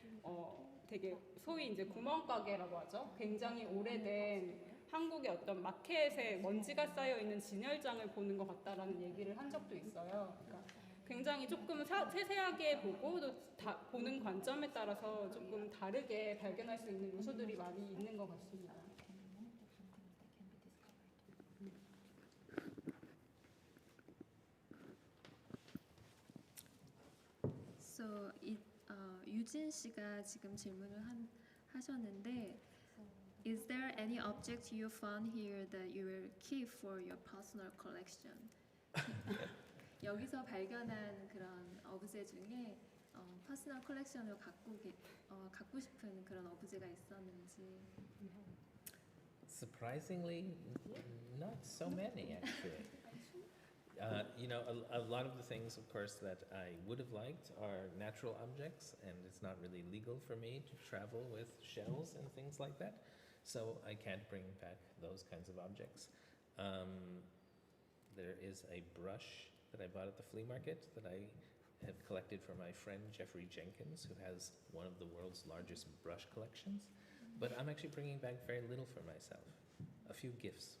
되게 소위 이제 구멍가게라고 하죠. 굉장히 오래된 한국의 어떤 마켓에 먼지가 쌓여 있는 진열장을 보는 것 같다라는 얘기를 한 적도 있어요. 그러니까 굉장히 조금 세세하게 보고 또 보는 관점에 따라서 조금 다르게 발견할 수 있는 요소들이 많이 있는 것 같습니다. So 유진 씨가 지금 질문을 하셨는데, Is there any object you found here that you will keep for your personal collection? 여기서 발견한 그런 어브제 중에 퍼스널 컬렉션을 갖고 싶은 그런 어브제가 있었는지. Surprisingly, not so many actually. A lot of the things, of course, that I would have liked are natural objects, and it's not really legal for me to travel with shells and things like that, so I can't bring back those kinds of objects. There is a brush that I bought at the flea market that I have collected for my friend Jeffrey Jenkins, who has one of the world's largest brush collections, but I'm actually bringing back very little for myself, a few gifts.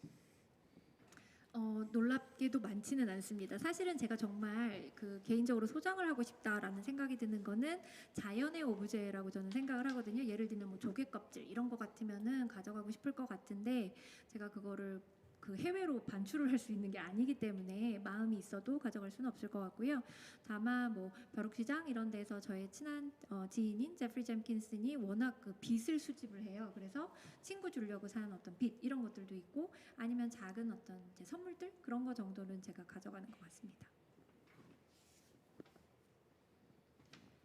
놀랍게도 많지는 않습니다. 사실은 제가 정말 그 개인적으로 소장을 하고 싶다라는 생각이 드는 거는 자연의 오브제라고 저는 생각을 하거든요. 예를 들면 뭐 조개 껍질 이런 거 같으면은 가져가고 싶을 것 같은데 제가 그거를 그 해외로 반출을 할 수 있는 게 아니기 때문에 마음이 있어도 가져갈 수는 없을 것 같고요. 다만 뭐 벼룩시장 이런 데서 저의 친한 지인인 제프리 잼킨슨이 워낙 그 빚을 수집을 해요. 그래서 친구 주려고 산 어떤 빚 이런 것들도 있고 아니면 작은 어떤 이제 선물들 그런 거 정도는 제가 가져가는 것 같습니다.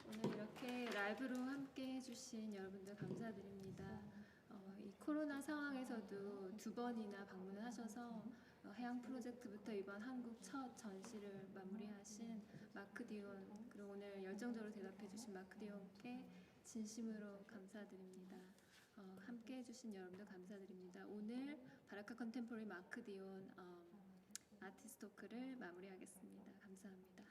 오늘 이렇게 라이브로 함께 해주신 여러분들 감사드립니다. 이 코로나 상황에서도 두 번이나 방문을 하셔서 해양 프로젝트부터 이번 한국 첫 전시를 마무리하신 마크 디온 그리고 오늘 열정적으로 대답해주신 마크 디온께 진심으로 감사드립니다. 함께 해주신 여러분들 감사드립니다. 오늘 바라카 컨템포러리 마크 디온 아티스트 토크를 마무리하겠습니다. 감사합니다.